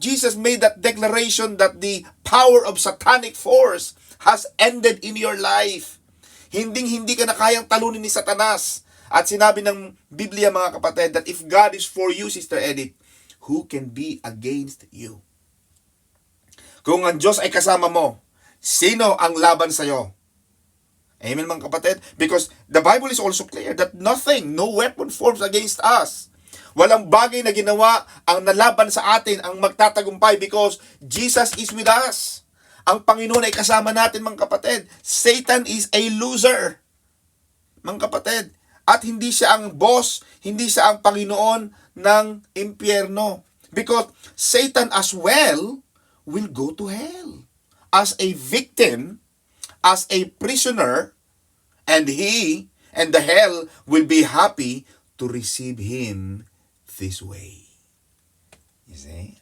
Jesus made that declaration that the power of satanic force has ended in your life. Hindi ka na kayang talunin ni Satanas. At sinabi ng Biblia, mga kapatid, that if God is for you, Sister Edith, who can be against you? Kung ang Diyos ay kasama mo, sino ang laban sa'yo? Amen, mga kapatid? Because the Bible is also clear that nothing, no weapon forms against us. Walang bagay na ginawa ang nalaban sa atin ang magtatagumpay because Jesus is with us. Ang Panginoon ay kasama natin, mga kapatid. Satan is a loser, mga kapatid. At hindi siya ang boss, hindi siya ang Panginoon ng impyerno. Because Satan as well will go to hell as a victim, as a prisoner, and the hell will be happy to receive him this way. You see?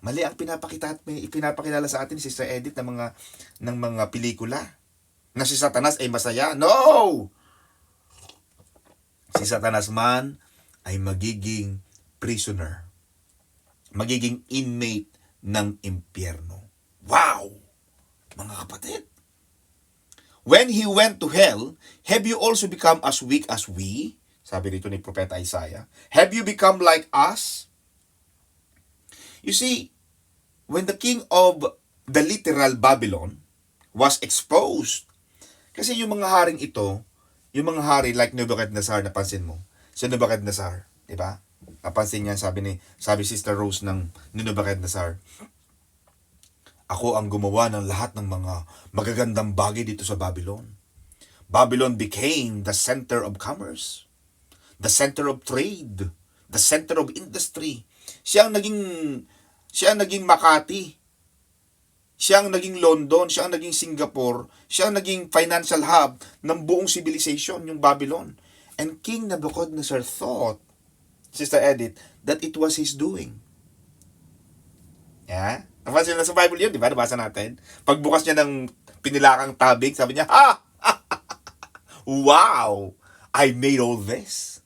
Mali ang ipinapakilala sa atin, Sister Edith, ng mga pelikula na si Satanas ay masaya. No! Si Satanas man ay magiging prisoner, magiging inmate ng impyerno. Wow! Mga kapatid, when he went to hell, have you also become as weak as we? Sabi dito ni Propeta Isaiah. Have you become like us? You see, when the king of the literal Babylon was exposed, kasi yung mga haring ito, yung mga hari like Nebuchadnezzar, napansin mo, si Nebuchadnezzar, di ba? Napansin niya, sabi Sister Rose ng Nebuchadnezzar, ako ang gumawa ng lahat ng mga magagandang bagay dito sa Babylon. Babylon became the center of commerce, the center of trade, the center of industry. Siya ang naging Makati. Siya ang naging London, siya ang naging Singapore, siya ang naging financial hub ng buong civilization, yung Babylon. And King Nebuchadnezzar thought, Sister Edith, that it was his doing. Yeah? Napansin na sa Bible yun, di ba? Nabasa natin. Pagbukas niya ng pinilakang tabing, sabi niya, ha! Wow! I made all this.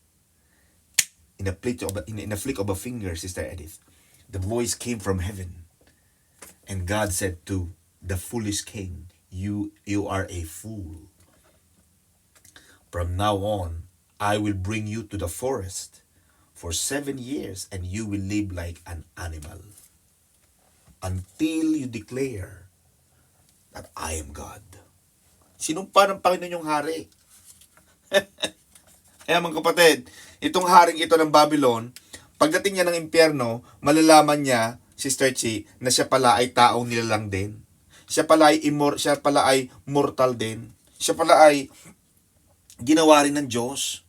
In a flick of a finger, Sister Edith, the voice came from heaven. And God said to the foolish king, you are a fool. From now on, I will bring you to the forest for 7 years and you will live like an animal until you declare that I am God. Sinumpa ng Panginoon yung hari. Kaya mga kapatid, itong haring ito ng Babylon, pagdating niya ng impyerno, malalaman niya, Sister Chi, na siya pala ay taong nilalang din. Siya pala ay mortal din. Siya pala ay ginawa rin ng Diyos.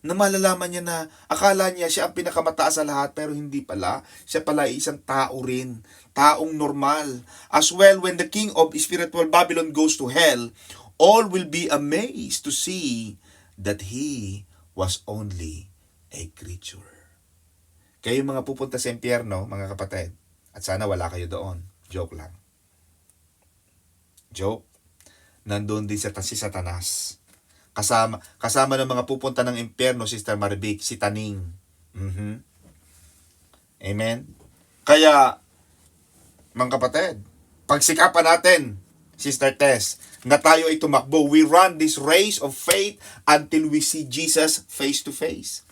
Na malalaman niya na akala niya siya ang pinakamataas sa lahat pero hindi pala. Siya pala ay isang tao rin. Taong normal. As well, when the king of spiritual Babylon goes to hell, all will be amazed to see that he was only a creature. Kayo mga pupunta sa impyerno, mga kapatid, at sana wala kayo doon. Joke lang. Joke. Nandun din si Satanas. Kasama ng mga pupunta ng impyerno, Sister Maribik, si Taning. Amen? Kaya, mga kapatid, pagsikapan natin, Sister Tess, na tayo ay tumakbo. We run this race of faith until we see Jesus face to face.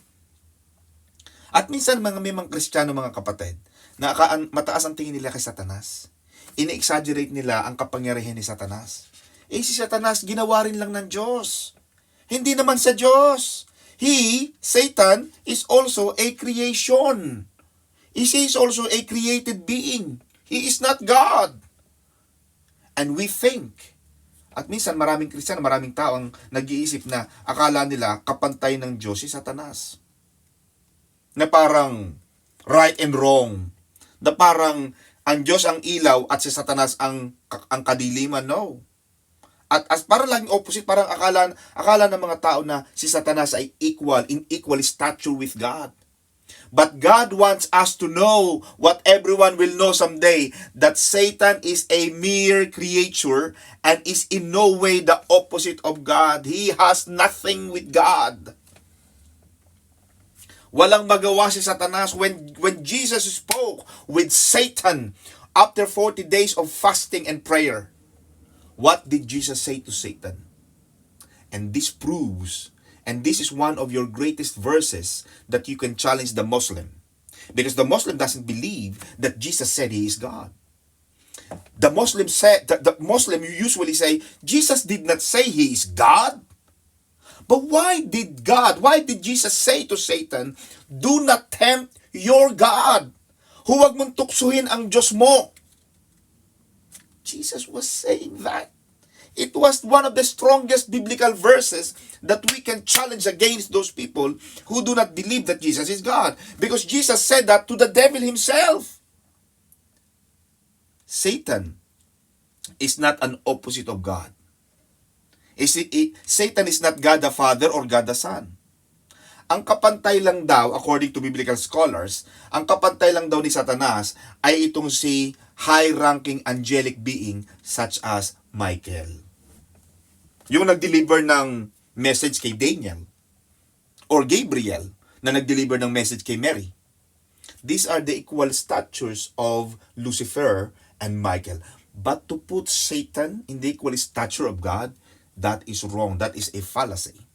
At minsan may mga Kristiyano, mga kapatid, na mataas ang tingin nila kay Satanas. Ini-exaggerate nila ang kapangyarihan ni Satanas. Si Satanas, ginawa rin lang ng Diyos. Hindi naman sa Diyos. Satan, is also a creation. He is also a created being. He is not God. And we think, at minsan maraming Kristiyano, maraming tao ang nag-iisip na akala nila kapantay ng Diyos si Satanas. Na parang right and wrong. Na parang ang Diyos ang ilaw at si Satanas ang kadiliman. No. At as para lang opposite, parang akala ng mga tao na si Satanas ay in equal stature with God. But God wants us to know what everyone will know someday, that Satan is a mere creature and is in no way the opposite of God. He has nothing with God. Walang magawa si Satanas. When Jesus spoke with Satan after 40 days of fasting and prayer, what did Jesus say to Satan? And this proves, and this is one of your greatest verses that you can challenge the Muslim. Because the Muslim doesn't believe that Jesus said he is God. The Muslim usually say, Jesus did not say he is God. But why did Jesus say to Satan, do not tempt your God? Huwag mong tuksuhin ang Diyos mo. Jesus was saying that. It was one of the strongest biblical verses that we can challenge against those people who do not believe that Jesus is God. Because Jesus said that to the devil himself. Satan is not an opposite of God. Satan is not God the Father or God the Son. Ang kapantay lang daw, according to biblical scholars, ang kapantay lang daw ni Satanas ay itong si high-ranking angelic being such as Michael. Yung nag-deliver ng message kay Daniel or Gabriel na nag-deliver ng message kay Mary. These are the equal statures of Lucifer and Michael. But to put Satan in the equal stature of God, that is wrong. That is a fallacy.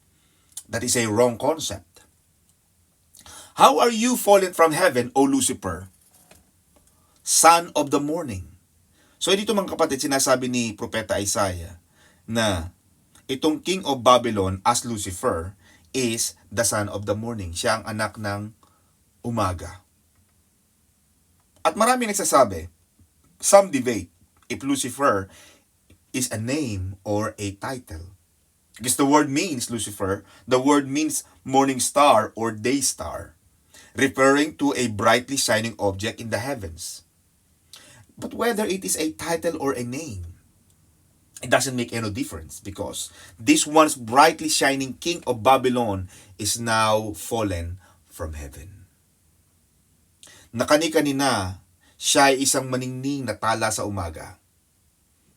That is a wrong concept. How are you fallen from heaven, O Lucifer, son of the morning? So dito mga kapatid, sinasabi ni Propeta Isaiah na itong king of Babylon as Lucifer is the son of the morning. Siya ang anak ng umaga. At marami nagsasabi, some debate if Lucifer is a name or a title. Because the word means Lucifer, the word means morning star or day star, referring to a brightly shining object in the heavens. But whether it is a title or a name, it doesn't make any difference because this once brightly shining king of Babylon is now fallen from heaven. Nakani-kanina, Siya ay isang maningning na tala sa umaga.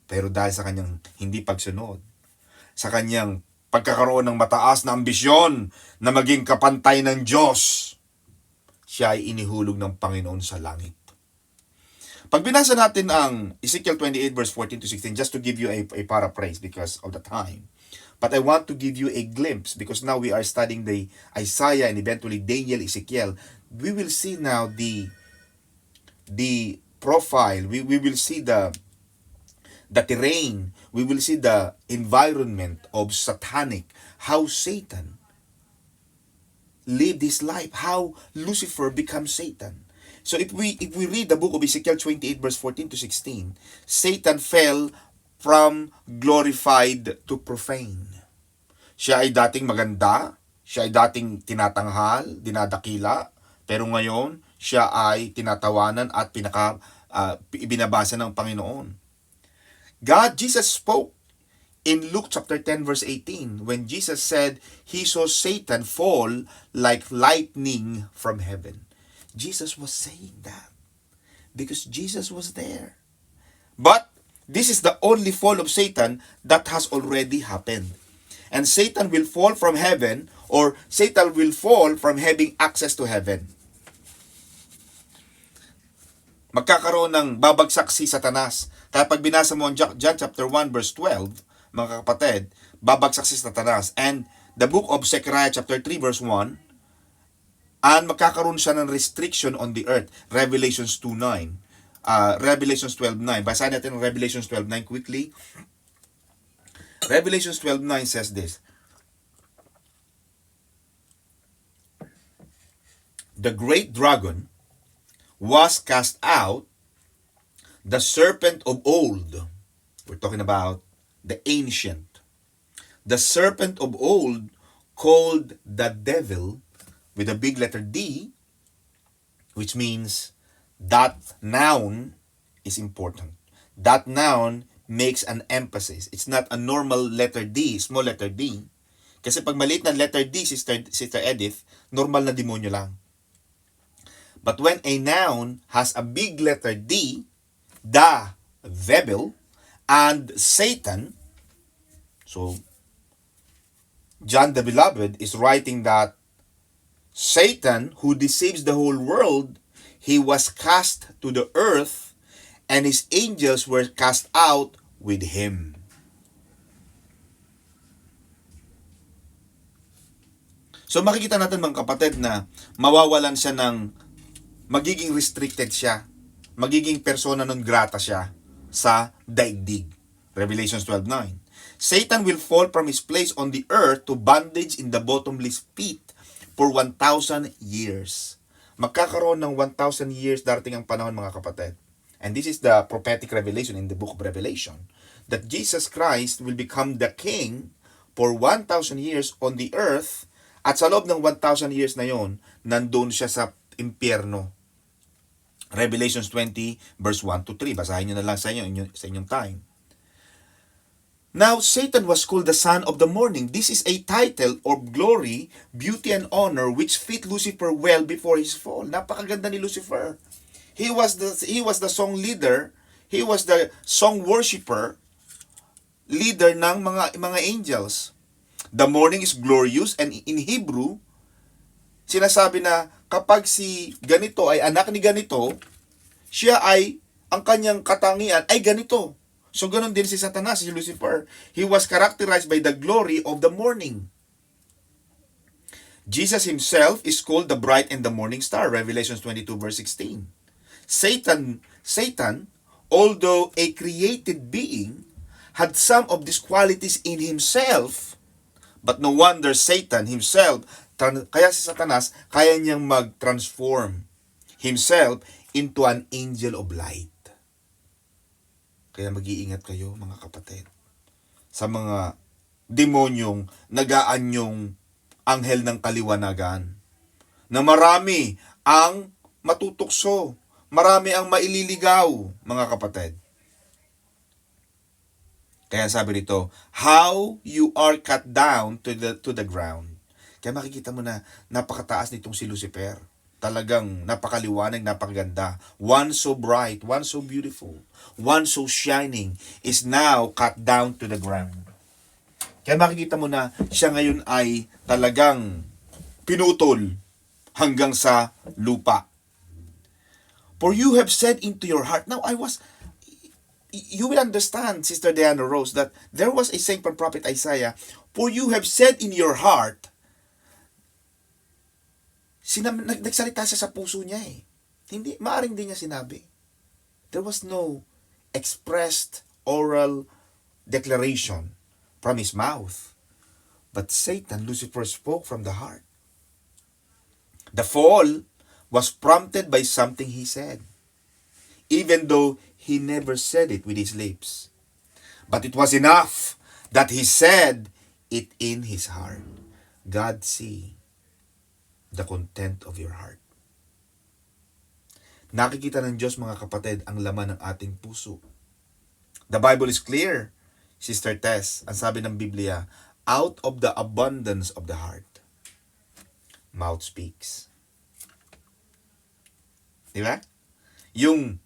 Pero dahil sa kanyang hindi pagsunod, sa kanyang pagkakaroon ng mataas na ambisyon na maging kapantay ng Diyos, siya ay inihulog ng Panginoon sa langit. Pag binasa natin ang Ezekiel 28 verse 14 to 16, just to give you a paraphrase because of the time, but I want to give you a glimpse because now we are studying the Isaiah and eventually Daniel, Ezekiel. We will see now the profile, we will see the terrain, we will see the environment of satanic, how Satan lived his life, how Lucifer becomes Satan. So if we read the book of Ezekiel 28 verse 14 to 16, Satan fell from glorified to profane. Siya ay dating maganda, siya ay dating tinatanghal, dinadakila, pero ngayon siya ay tinatawanan at ibinabasa ng Panginoon. Jesus spoke in Luke chapter 10 verse 18 when Jesus said he saw Satan fall like lightning from heaven. Jesus was saying that because Jesus was there. But this is the only fall of Satan that has already happened. And Satan will fall from heaven, or Satan will fall from having access to heaven. Magkakaroon ng babagsak si Satanas. Kaya pag binasa mo ang John chapter 1 verse 12, mga kapatid, babagsak si Satanas. And the book of Zechariah chapter 3 verse 1, and magkakaroon siya ng restriction on the earth. Revelations 2:9. Revelations 12:9. Basahin natin ang Revelations 12:9 quickly. Revelations 12:9 says this. The great dragon was cast out, the serpent of old. We're talking about the ancient. The serpent of old, called the devil, with a big letter D, which means that noun is important. That noun makes an emphasis. It's not a normal letter D, small letter D. Kasi pag maliit na letter D, Sister Edith, normal na demonyo lang. But when a noun has a big letter D, the devil, and Satan, so John the Beloved is writing that Satan, who deceives the whole world, he was cast to the earth, and his angels were cast out with him. So makikita natin mga kapatid na mawawalan siya ng, magiging restricted siya, magiging persona non grata siya sa daigdig. Revelations 12:9. Satan will fall from his place on the earth to bondage in the bottomless pit for 1,000 years. Magkakaroon ng 1,000 years darating ang panahon mga kapatid. And this is the prophetic revelation in the book of Revelation, that Jesus Christ will become the king for 1,000 years on the earth, at sa loob ng 1,000 years na yon, nandun siya sa impyerno. Revelations 20 verse 1 to 3. Basahin nyo na lang sa inyong time. Now, Satan was called the son of the morning. This is a title of glory, beauty, and honor which fit Lucifer well before his fall. Napakaganda ni Lucifer. He was the song leader. He was the song worshipper, leader ng mga angels. The morning is glorious, and in Hebrew, sinasabi na kapag si ganito ay anak ni ganito, siya ay, ang kanyang katangian ay ganito. So ganun din si Satanas, si Lucifer. He was characterized by the glory of the morning. Jesus himself is called the bright and the morning star, Revelation 22 verse 16. Satan, although a created being, had some of these qualities in himself, but no wonder Satan himself, kaya si Satanas, kaya niyang mag-transform himself into an angel of light. Kaya mag-iingat kayo mga kapatid sa mga demonyong nagaanyong anghel ng kaliwanagan, na marami ang matutukso, marami ang maililigaw mga kapatid. Kaya sabi dito, how you are cut down to the ground. Kaya makikita mo na napakataas nitong si Lucifer. talagang napakaliwanag, napakaganda. One so bright, one so beautiful, one so shining is now cut down to the ground. Kaya makikita mo na siya ngayon ay talagang pinutol hanggang sa lupa. For you have said into your heart. Now you will understand, Sister Diana Rose, that there was a saying from Prophet Isaiah, for you have said in your heart, nagsalita siya sa puso niya eh. Hindi, maaring din niya sinabi. There was no expressed oral declaration from his mouth. But Satan, Lucifer, spoke from the heart. The fall was prompted by something he said, even though he never said it with his lips. But it was enough that he said it in his heart. God see the content of your heart. Nakikita ng Diyos, mga kapatid, ang laman ng ating puso. The Bible is clear, Sister Tess. Ang sabi ng Biblia, out of the abundance of the heart, mouth speaks. Di ba? Yung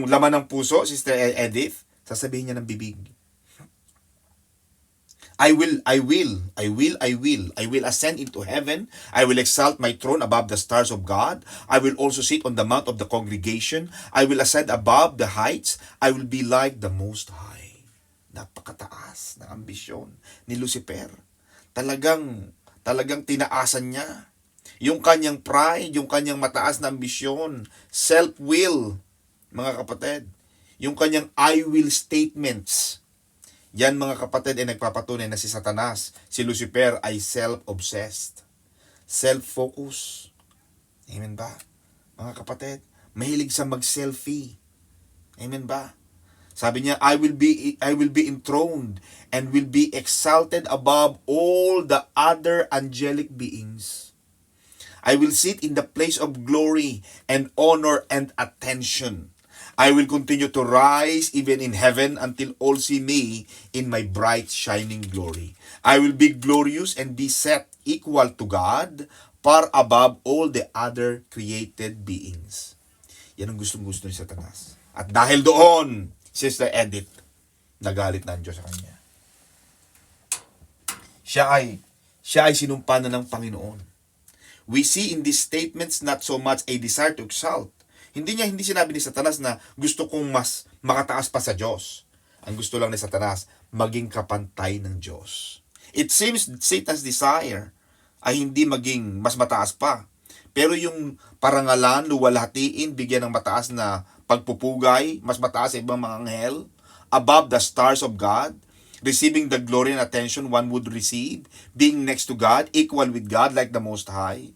laman ng puso, Sister Edith, sasabihin niya ng bibig. I will ascend into heaven. I will exalt my throne above the stars of God. I will also sit on the mount of the congregation. I will ascend above the heights. I will be like the Most High. Napakataas na ambisyon ni Lucifer. Talagang tinaasan niya. Yung kanyang pride, yung kanyang mataas na ambisyon, self-will, mga kapatid. Yung kanyang I will statements. Yan, mga kapatid, ay nagpapatunay na si Satanas, si Lucifer ay self-obsessed, self-focused. Amen ba? Mga kapatid, mahilig sa mag-selfie. Amen ba? Sabi niya, I will be enthroned and will be exalted above all the other angelic beings. I will sit in the place of glory and honor and attention. I will continue to rise even in heaven until all see me in my bright shining glory. I will be glorious and be set equal to God, far above all the other created beings. Yan ang gustong-gusto ni Satanas. At dahil doon, Sister Edith, nagalit na ang Diyos sa kanya. Siya ay sinumpa na ng Panginoon. We see in these statements not so much a desire to exalt. Hindi sinabi ni Satanas na gusto kong mas makataas pa sa Diyos. Ang gusto lang ni Satanas, maging kapantay ng Diyos. It seems Satan's desire ay hindi maging mas mataas pa. Pero yung parangalan, luwalhatiin, bigyan ng mataas na pagpupugay, mas mataas sa ibang mga anghel, above the stars of God, receiving the glory and attention one would receive, being next to God, equal with God like the Most High,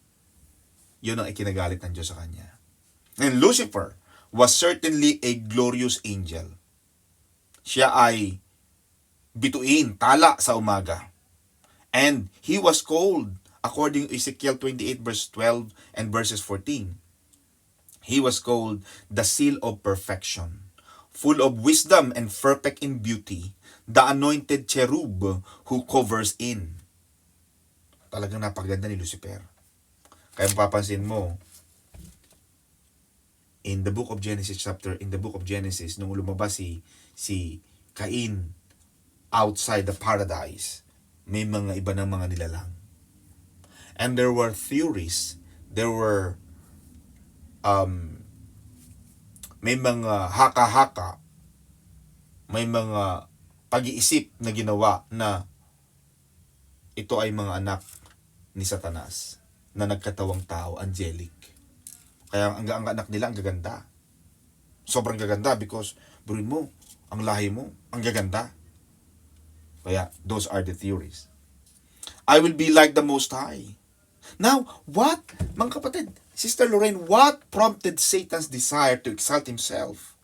yun ang ikinagalit ng Diyos sa kanya. And Lucifer was certainly a glorious angel. Siya ay bituin, tala sa umaga. And he was called, according to Ezekiel 28 verse 12 and verses 14, he was called the seal of perfection, full of wisdom and perfect in beauty, the anointed cherub who covers in. Talagang napakaganda ni Lucifer. Kaya mapapansin mo, in the book of Genesis, nung lumabas si Cain outside the paradise, may mga iba ng mga nilalang. And there were theories, may mga haka-haka, may mga pag-iisip na ginawa na ito ay mga anak ni Satanas na nagkatawang tao, angelic. Kaya ang anak nila, ang gaganda. Sobrang gaganda because, burin mo, ang lahi mo, ang gaganda. Kaya, those are the theories. I will be like the Most High. Now, what, mga kapatid, Sister Lorraine, what prompted Satan's desire to exalt himself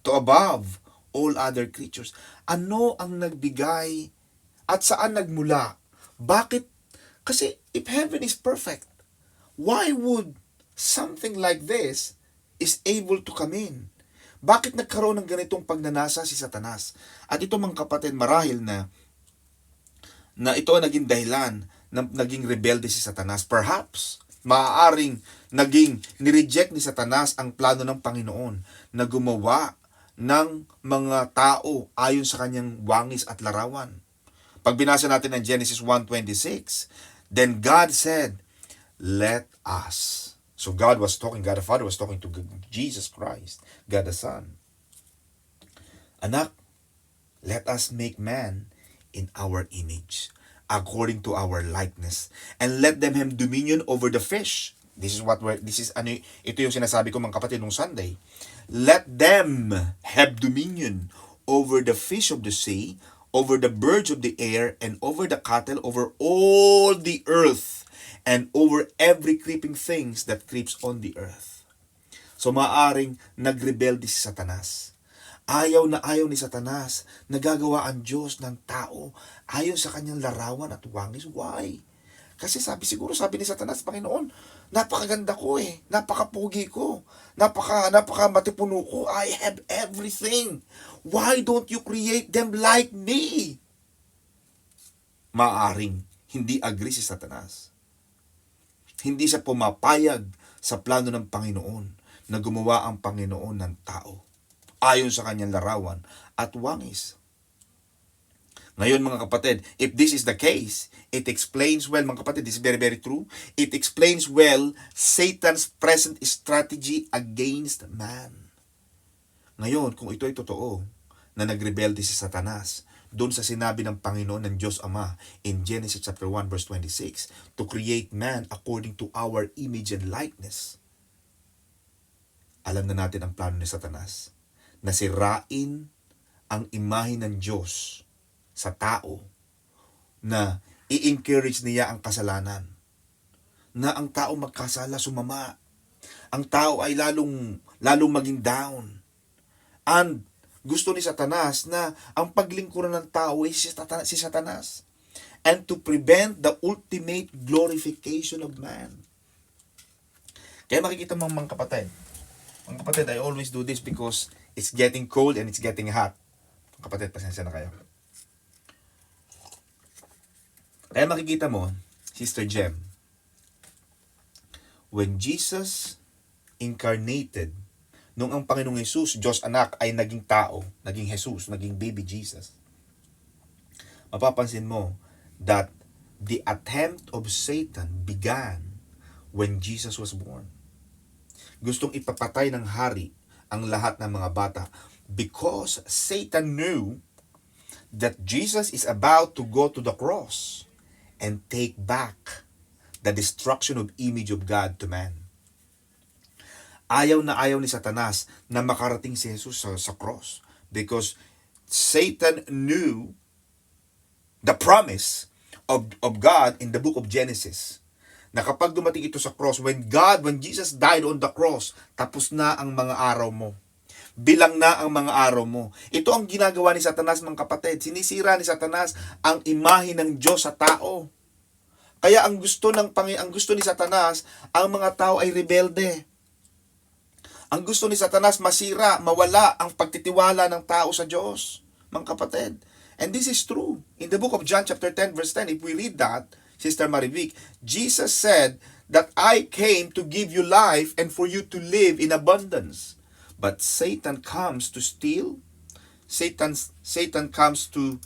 to above all other creatures? Ano ang nagbigay at saan nagmula? Bakit? Kasi if heaven is perfect, why would something like this is able to come in? Bakit nagkaroon ng ganitong pagnanasa si Satanas? At ito, mga kapatid, marahil na ito ang naging dahilan na naging rebelde si Satanas. Perhaps maaaring nireject ni Satanas ang plano ng Panginoon na gumawa ng mga tao ayon sa kanyang wangis at larawan. Pag binasa natin ang Genesis 1:26, then God said, let us. So God the Father was talking to Jesus Christ, God the Son. Anak, let us make man in our image, according to our likeness, and let them have dominion over the fish. Ito yung sinasabi ko mga kapatid nung Sunday. Let them have dominion over the fish of the sea, over the birds of the air, and over the cattle, over all the earth, and over every creeping things that creeps on the earth. So maaring nagrebelde si Satanas. Ayaw ni Satanas na gagawa ang Diyos ng tao ayon sa kanyang larawan at wangis. Why? Kasi sabi ni Satanas, Panginoon, napakaganda ko napakapugi ko, napaka matipuno ko, I have everything. Why don't you create them like me? Maaring hindi agree si Satanas. Hindi siya pumapayag sa plano ng Panginoon na gumawa ang Panginoon ng tao ayon sa kanyang larawan at wangis. Ngayon mga kapatid, if this is the case, it explains well, mga kapatid, this is very, very true. It explains well Satan's present strategy against man. Ngayon, kung ito ay totoo, na nagrebelde si Satanas, doon sa sinabi ng Panginoon ng Diyos Ama in Genesis chapter 1 verse 26, to create man according to our image and likeness. Alam na natin ang plano ni Satanas, na sirain ang imahe ng Diyos sa tao, na i-encourage niya ang kasalanan, na ang tao magkasala, sumama, ang tao ay lalong maging down. And gusto ni Satanas na ang paglingkuran ng tao ay si Satanas, and to prevent the ultimate glorification of man. Kaya makikita mo mga kapatid, I always do this because it's getting cold and it's getting hot. Kapatid, pasensya na kayo. Kaya makikita mo, Sister Jem, when Jesus incarnated, nung ang Panginoong Jesus, Diyos Anak, ay naging tao, naging Jesus, naging baby Jesus, mapapansin mo that the attempt of Satan began when Jesus was born. Gustong ipapatay ng hari ang lahat ng mga bata because Satan knew that Jesus is about to go to the cross and take back the destruction of image of God to man. Ayaw ni Satanas na makarating si Jesus sa cross because Satan knew the promise of God in the book of Genesis, na kapag dumating ito sa cross, when Jesus died on the cross, tapos na ang mga araw mo. Bilang na ang mga araw mo. Ito ang ginagawa ni Satanas, mga kapatid. Sinisira ni Satanas ang imahe ng Diyos sa tao. Kaya ang gusto ni Satanas, ang mga tao ay rebelde. Ang gusto ni Satanas, masira, mawala ang pagtitiwala ng tao sa Diyos, mga kapatid. And this is true. In the book of John chapter 10 verse 10, if we read that, Sister Marivic, Jesus said that I came to give you life and for you to live in abundance. But Satan comes to steal. Satan comes to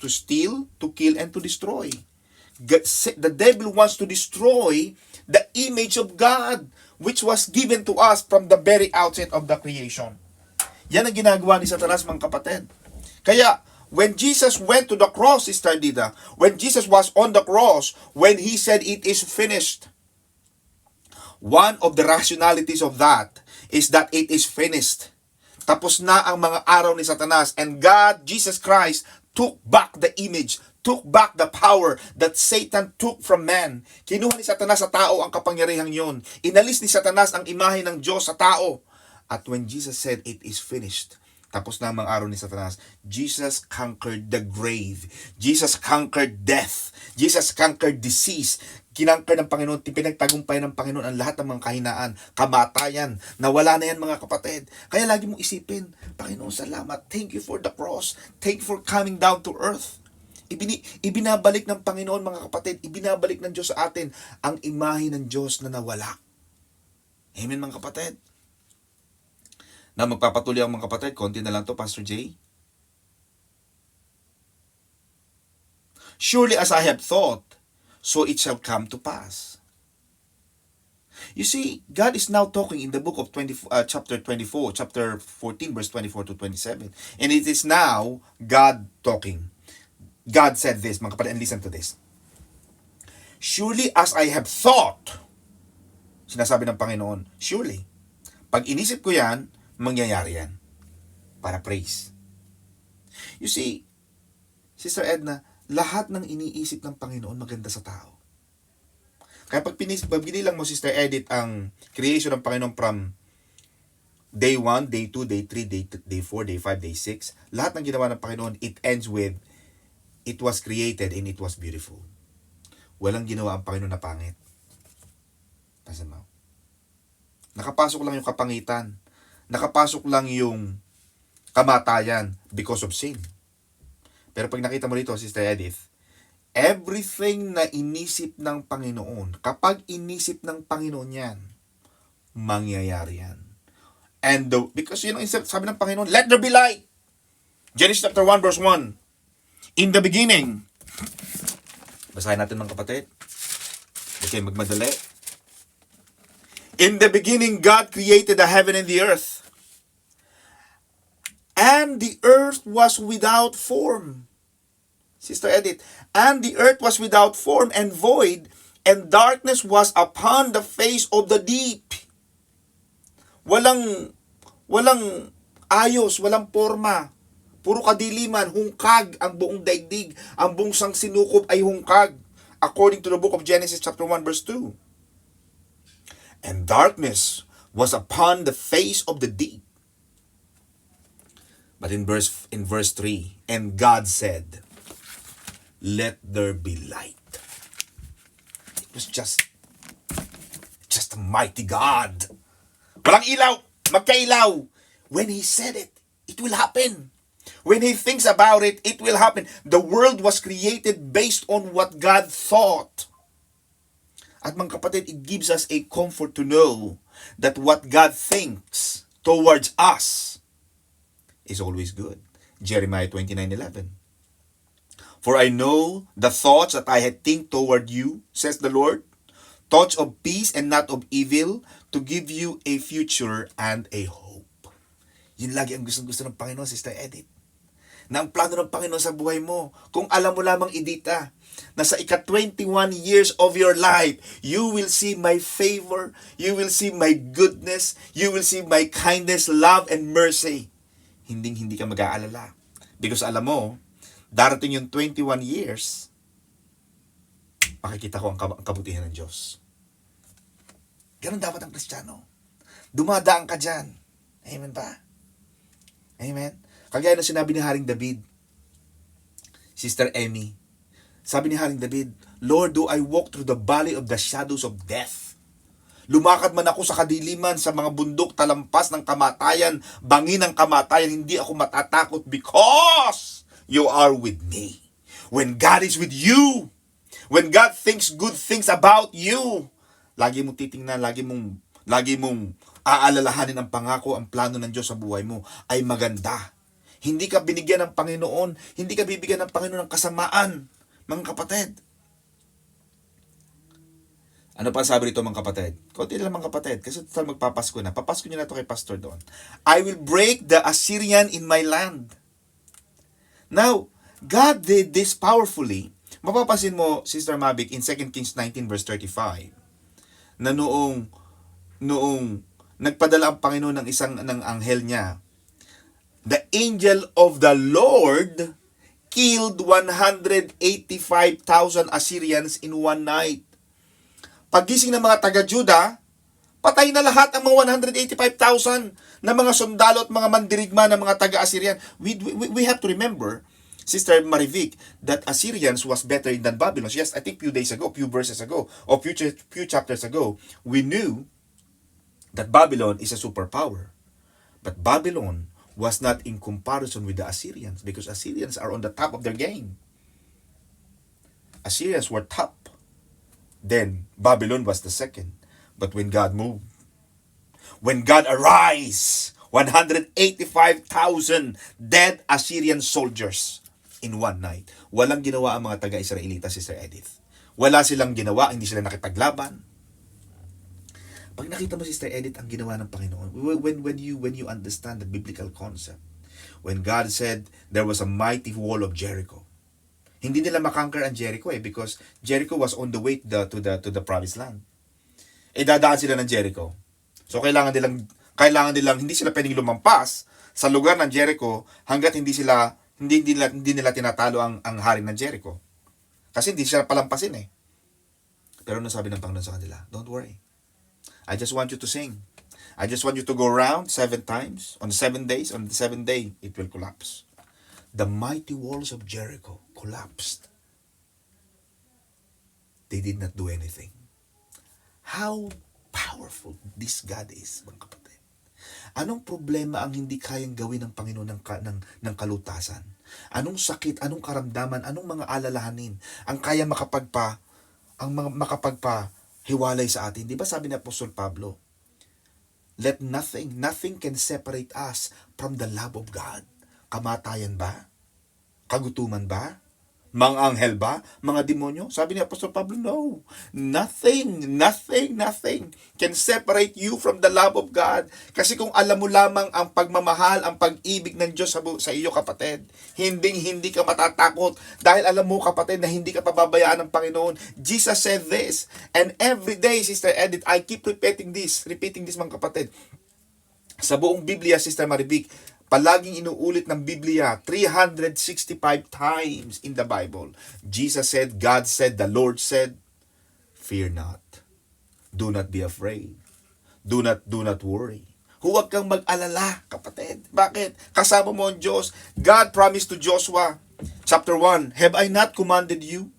steal, to kill, and to destroy. The devil wants to destroy the image of God, which was given to us from the very outset of the creation. Yan ang ginagawa ni Satanas, mga kapatid. Kaya, when Jesus went to the cross, Sister Dida, when Jesus was on the cross, when He said, it is finished, one of the rationalities of that is that it is finished. Tapos na ang mga araw ni Satanas, and God, Jesus Christ, took back the image, took back the power that Satan took from man. Kinuha ni Satanas sa tao ang kapangyarihang yon. Inalis ni Satanas ang imahe ng Diyos sa tao. At when Jesus said, it is finished, tapos na ang mga araw ni Satanas, Jesus conquered the grave. Jesus conquered death. Jesus conquered disease. Kinangker ng Panginoon, pinagtagumpay ng Panginoon ang lahat ng mga kahinaan, kamatayan. Nawala na yan, mga kapatid. Kaya lagi mong isipin, Panginoon, salamat. Thank you for the cross. Thank you for coming down to earth. Ibinabalik ng Panginoon, mga kapatid, ibinabalik ng Diyos sa atin ang imahe ng Diyos na nawala. Amen, mga kapatid. Na magpapatuloy ang mga kapatid, konti na lang to, Pastor Jay. Surely as I have thought, so it shall come to pass. You see, God is now talking in the book of chapter 14, verse 24 to 27. And it is now God talking. God said this, mga kapatid, and listen to this. Surely as I have thought, sinasabi ng Panginoon, surely, pag inisip ko yan, mangyayari yan. Para praise. You see, Sister Edna, lahat ng iniisip ng Panginoon maganda sa tao. Kaya pag binilang mo, Sister Edith, ang creation ng Panginoon from day 1, day 2, day 3, day 4, day 5, day 6, lahat ng ginawa ng Panginoon, it ends with, it was created and it was beautiful. Walang ginawa ang Panginoon na pangit. Pasama. Nakapasok lang yung kapangitan. Nakapasok lang yung kamatayan because of sin. Pero pag nakita mo dito, Sister Edith, everything na inisip ng Panginoon, kapag inisip ng Panginoon yan, mangyayari yan. And because yun ang sabi ng Panginoon, let there be light. Genesis chapter 1 verse 1. In the beginning, basahin natin mga kapatid. Okay, magmadali. In the beginning, God created the heaven and the earth. And the earth was without form. Sister Edith, and the earth was without form and void, and darkness was upon the face of the deep. Walang ayos, walang forma. Puro kadiliman, hungkag ang buong daigdig. Ang buong sangsinukob ay hungkag. According to the book of Genesis chapter 1 verse 2. And darkness was upon the face of the deep. But in verse 3, and God said, let there be light. It was just a mighty God. Walang ilaw, magkailaw. When He said it, it will happen. When He thinks about it, it will happen. The world was created based on what God thought. At mga kapatid, it gives us a comfort to know that what God thinks towards us is always good. Jeremiah 29:11. For I know the thoughts that I had think toward you, says the Lord, thoughts of peace and not of evil, to give you a future and a hope. Yun lagi ang gusto ng Panginoon, Sister Edith. Na ang plano ng Panginoon sa buhay mo, kung alam mo lamang, Edita, na sa ika-21 years of your life, you will see my favor, you will see my goodness, you will see my kindness, love, and mercy. Hindi ka mag-aalala. Because alam mo, darating yung 21 years, makikita ko ang kabutihan ng Diyos. Ganun dapat ang Kristiyano. Dumadaan ka dyan. Amen ba? Amen? Kagaya na sinabi ni Haring David, Sister Emmy, sabi ni Haring David, Lord, do I walk through the valley of the shadows of death? Lumakad man ako sa kadiliman, sa mga bundok, talampas ng kamatayan, bangin ng kamatayan, hindi ako matatakot because you are with me. When God is with you, when God thinks good things about you, lagi mong titingnan, lagi mong aalalahanin ang pangako, ang plano ng Diyos sa buhay mo ay maganda. Hindi ka binigyan ng Panginoon, hindi ka bibigyan ng Panginoon ng kasamaan, mga kapatid. Ano pa sabi rito, mga kapatid? Kunti lang, mga kapatid, kasi total magpapasko na. Papasko nyo na ito kay Pastor Don. I will break the Assyrian in my land. Now, God did this powerfully. Mapapansin mo, Sister Mavic, in 2 Kings 19 verse 35, na noong nagpadala ang Panginoon ng anghel niya, the angel of the Lord killed 185,000 Assyrians in one night. Pagising ng mga taga-Juda, patay na lahat ang mga 185,000 na mga sundalo at mga mandirigma ng mga taga-Assyrian. We have to remember, Sister Marivic, that Assyrians was better than Babylon. Yes, I think few verses ago, or few chapters ago, we knew that Babylon is a superpower. But Babylon was not in comparison with the Assyrians, because Assyrians are on the top of their game. Assyrians were top. Then Babylon was the second. But when God moved, when God arise, 185,000 dead Assyrian soldiers in one night. Walang ginawa ang mga taga-Israelita, Sister Edith. Wala silang ginawa, hindi sila nakipaglaban. Pag nakita mo, Sister Edith, ang ginawa ng Panginoon, when you understand the biblical concept, when God said there was a mighty wall of Jericho, hindi nila makonquer ang Jericho because Jericho was on the way to the promised land. Dadaan sila ng Jericho. So kailangan nilang hindi sila pwedeng lumampas sa lugar ng Jericho hangga't hindi nila tinatalo ang hari ng Jericho. Kasi hindi sila palampasin eh. Pero ano sabi ng Panginoon sa kanila? Don't worry. I just want you to sing. I just want you to go around 7 times. On 7 days, on the 7th day, it will collapse. The mighty walls of Jericho collapsed. They did not do anything. How powerful this God is, mga kapatid. Anong problema ang hindi kayang gawin ng Panginoon ng kalutasan? Anong sakit, anong karamdaman, anong mga alalahanin ang kaya makapagpahiwalay sa atin? Di ba sabi ni Apostol Pablo, let nothing can separate us from the love of God. Kamatayan ba? Kagutuman ba? Mga anghel ba? Mga demonyo? Sabi ni Apostol Pablo, no. Nothing can separate you from the love of God. Kasi kung alam mo lamang ang pagmamahal, ang pag-ibig ng Diyos sa iyo, kapatid, hindi ka matatakot dahil alam mo, kapatid, na hindi ka pababayaan ng Panginoon. Jesus said this, and every day, Sister Edith, I keep repeating this, mga kapatid. Sa buong Biblia, Sister Maribik, palaging inuulit ng Biblia 365 times in the Bible. Jesus said, God said, the Lord said, fear not. Do not be afraid. Do not worry. Huwag kang mag-alala, kapatid. Bakit? Kasama mo ang Diyos. God promised to Joshua, chapter 1, have I not commanded you?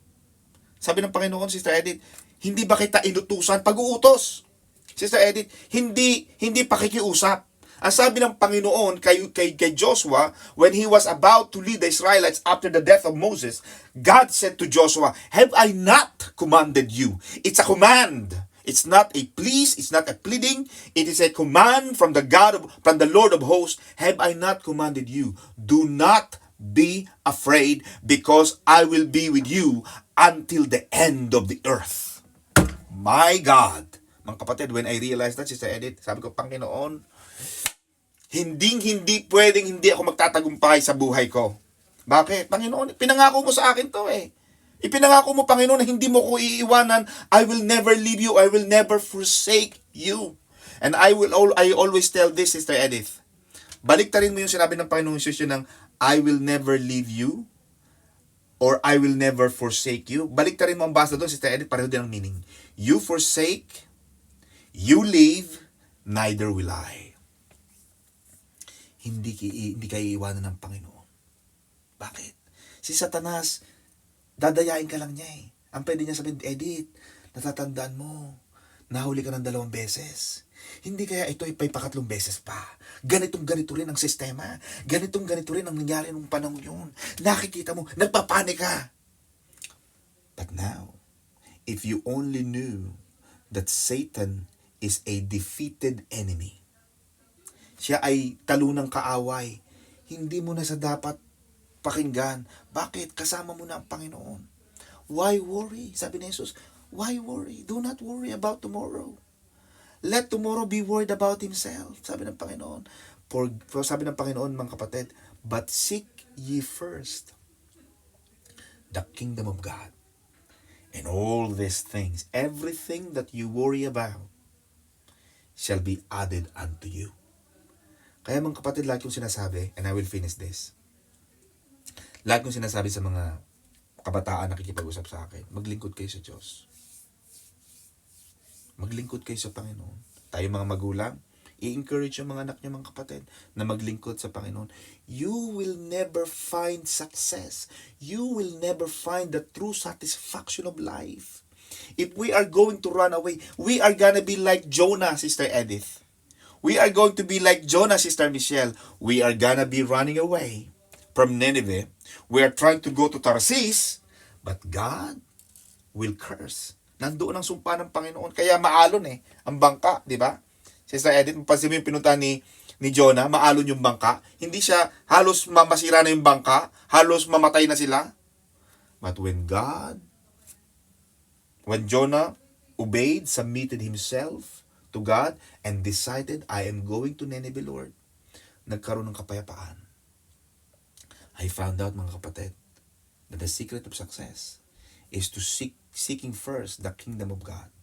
Sabi ng Panginoon, Sister Edith, hindi ba kita inutusan? Pag-uutos. Sister Edith, hindi pakikiusap. Ang sabi ng Panginoon kay Joshua, when he was about to lead the Israelites after the death of Moses, God said to Joshua, have I not commanded you? It's a command. It's not a please, it's not a pleading. It is a command from the Lord of hosts. Have I not commanded you? Do not be afraid, because I will be with you until the end of the earth. My God. Mga kapatid, when I realized that, Sister Edith, sabi ko, Panginoon, hindi pwedeng hindi ako magtatagumpay sa buhay ko. Bakit? Panginoon, pinangako mo sa akin to eh. Ipinangako mo, Panginoon, na hindi mo ko iiwanan. I will never leave you. I will never forsake you. And I always tell this, Sister Edith. Baliktarin mo yung sinabi ng Panginoon Jesus ng I will never leave you or I will never forsake you. Baliktarin mo ang basa doon, Sister Edith, pareho din ang meaning. You forsake, you leave, neither will I. Hindi ka iiwanan ng Panginoon. Bakit? Si Satanas, dadayain ka lang niya eh. Ang pwede niya sabihin, Edith, natatandaan mo, nahuli ka ng 2 beses. Hindi kaya ito ay 3 beses pa. Ganito rin ang sistema. Ganito rin ang nangyari nung panahon yun. Nakikita mo, nagpapanik ka. But now, if you only knew that Satan is a defeated enemy, siya ay talunang kaaway, hindi mo na sa dapat pakinggan. Bakit? Kasama mo na ang Panginoon. Why worry? Sabi ni Jesus, why worry? Do not worry about tomorrow. Let tomorrow be worried about himself. Sabi ng Panginoon. Sabi ng Panginoon, mga kapatid, but seek ye first the kingdom of God. And all these things, everything that you worry about, shall be added unto you. Kaya mga kapatid, lagi kong sinasabi, and I will finish this. Lagi kong sinasabi sa mga kabataan na nakikipag-usap sa akin, maglingkod kayo sa Diyos. Maglingkod kayo sa Panginoon. Tayo mga magulang, i-encourage yung mga anak nyo, mga kapatid, na maglingkod sa Panginoon. You will never find success. You will never find the true satisfaction of life. If we are going to run away, we are gonna be like Jonah, Sister Edith. We are going to be like Jonah, Sister Michelle. We are gonna be running away from Nineveh. We are trying to go to Tarsis, but God will curse. Nandoon ang sumpa ng Panginoon. Kaya maalon ang bangka, di ba? Sister Edith, mapansin mo yung pinunta ni Jonah, maalon yung bangka. Hindi siya halos masira na yung bangka, halos mamatay na sila. But when Jonah obeyed, submitted himself to God, and decided, I am going to Nineveh, Lord, nagkaroon ng kapayapaan. I found out, mga kapatid, that the secret of success is to seeking first the kingdom of God.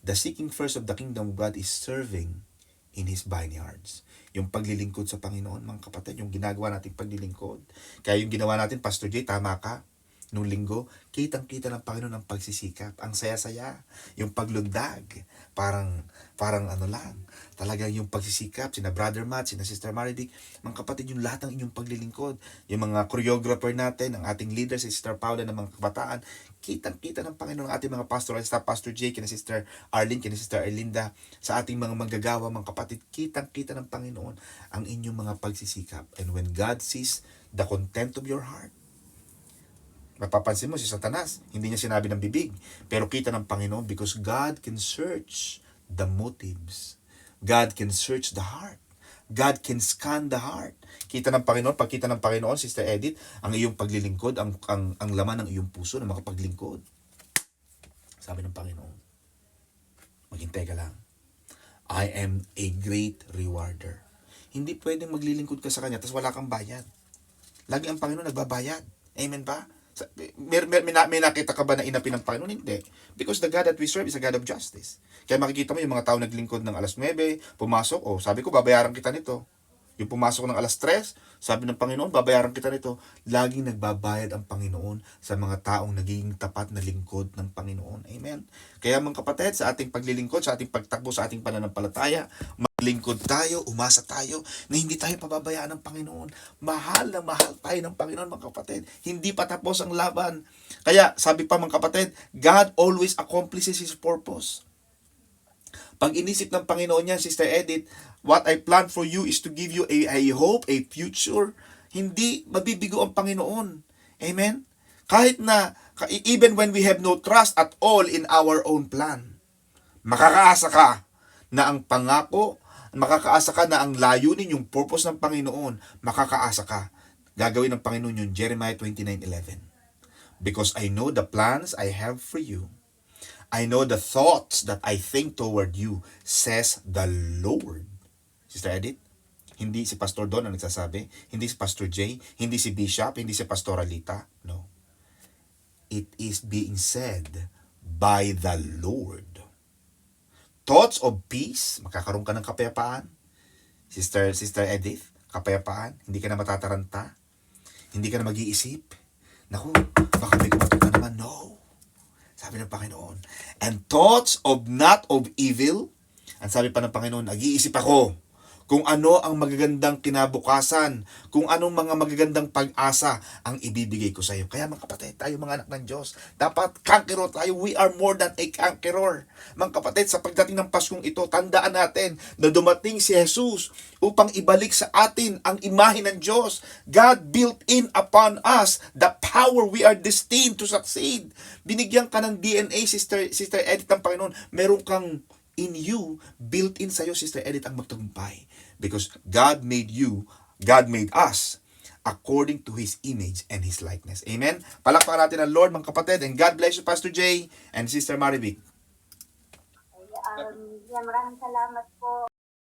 The seeking first of the kingdom of God is serving in His vineyards. Yung paglilingkod sa Panginoon, mga kapatid, yung ginagawa natin paglilingkod. Kaya yung ginawa natin, Pastor Jay, tama ka, nung linggo, kitang-kita ng Panginoon ang pagsisikap. Ang saya-saya. Yung paglundag. Parang ano lang. Talagang yung pagsisikap. Sina Brother Matt, sina Sister Marivic. Mga kapatid, yung lahat ng inyong paglilingkod. Yung mga choreographer natin, ang ating leader, si Sister Paula ng mga kabataan. Kitang-kita ng Panginoon ang ating mga pastoral staff, Pastor Jay, kina Sister Arlene, kina Sister Erlinda, sa ating mga manggagawa, mga kapatid. Kitang-kita ng Panginoon ang inyong mga pagsisikap. And when God sees the content of your heart, mapapansin mo si Satanas, hindi niya sinabi ng bibig, pero kita ng Panginoon, because God can search the motives. God can search the heart. God can scan the heart. Kita ng Panginoon, pagkita ng Panginoon, Sister Edith, ang iyong paglilingkod, ang laman ng iyong puso na makapaglingkod. Sabi ng Panginoon, maghintay ka lang. I am a great rewarder. Hindi pwedeng maglilingkod ka sa Kanya tapos wala kang bayad. Lagi ang Panginoon nagbabayad. Amen ba? May nakita ka ba na inapi ng Panginoon? Hindi. Because the God that we serve is a God of justice. Kaya makikita mo yung mga tao naglingkod ng alas 9, pumasok, sabi ko, babayaran kita nito. Yung pumasok ng alas 3, sabi ng Panginoon, babayaran kita nito. Laging nagbabayad ang Panginoon sa mga taong naging tapat na lingkod ng Panginoon. Amen. Kaya mga kapatid, sa ating paglilingkod, sa ating pagtakbo, sa ating pananampalataya, maglingkod tayo, umasa tayo, na hindi tayo pababayaan ng Panginoon. Mahal na mahal tayo ng Panginoon, mga kapatid. Hindi pa tapos ang laban. Kaya, sabi pa mga kapatid, God always accomplishes His purpose. Pag inisip ng Panginoon niya, Sister Edith, what I plan for you is to give you a hope, a future. Hindi mabibigo ang Panginoon. Amen? Kahit na, even when we have no trust at all in our own plan, makakaasa ka na ang pangako, makakaasa ka na ang layunin, yung purpose ng Panginoon, makakaasa ka. Gagawin ng Panginoon yung Jeremiah 29:11. Because I know the plans I have for you. I know the thoughts that I think toward you, says the Lord. Sister Edith, hindi si Pastor Don ang nagsasabi, hindi si Pastor Jay, hindi si Bishop, hindi si Pastoralita. No. It is being said by the Lord. Thoughts of peace, makakaroon ka ng kapayapaan. Sister Edith, kapayapaan, hindi ka na matataranta, hindi ka na mag-iisip. Naku, baka may kumatok na naman. No. Sabi ng Panginoon. And thoughts of not of evil. Ang sabi pa ng Panginoon, nag-iisip ako kung ano ang magagandang kinabukasan, kung anong mga magagandang pag-asa ang ibibigay ko sa iyo. Kaya mga kapatid, tayo mga anak ng Diyos, dapat conqueror tayo. We are more than a conqueror. Mga kapatid, sa pagdating ng Paskong ito, tandaan natin na dumating si Jesus upang ibalik sa atin ang imahe ng Diyos. God built in upon us the power we are destined to succeed. Binigyan ka ng DNA, Sister Edith, ng Panginoon. Meron kang in you, built in sa'yo, Sister Edith, ang magtagumpay. Because God made us according to His image and His likeness. Amen? Palakpakan natin ang Lord, mga kapatid. And God bless you, Pastor Jay and Sister Marivic. Maraming salamat po.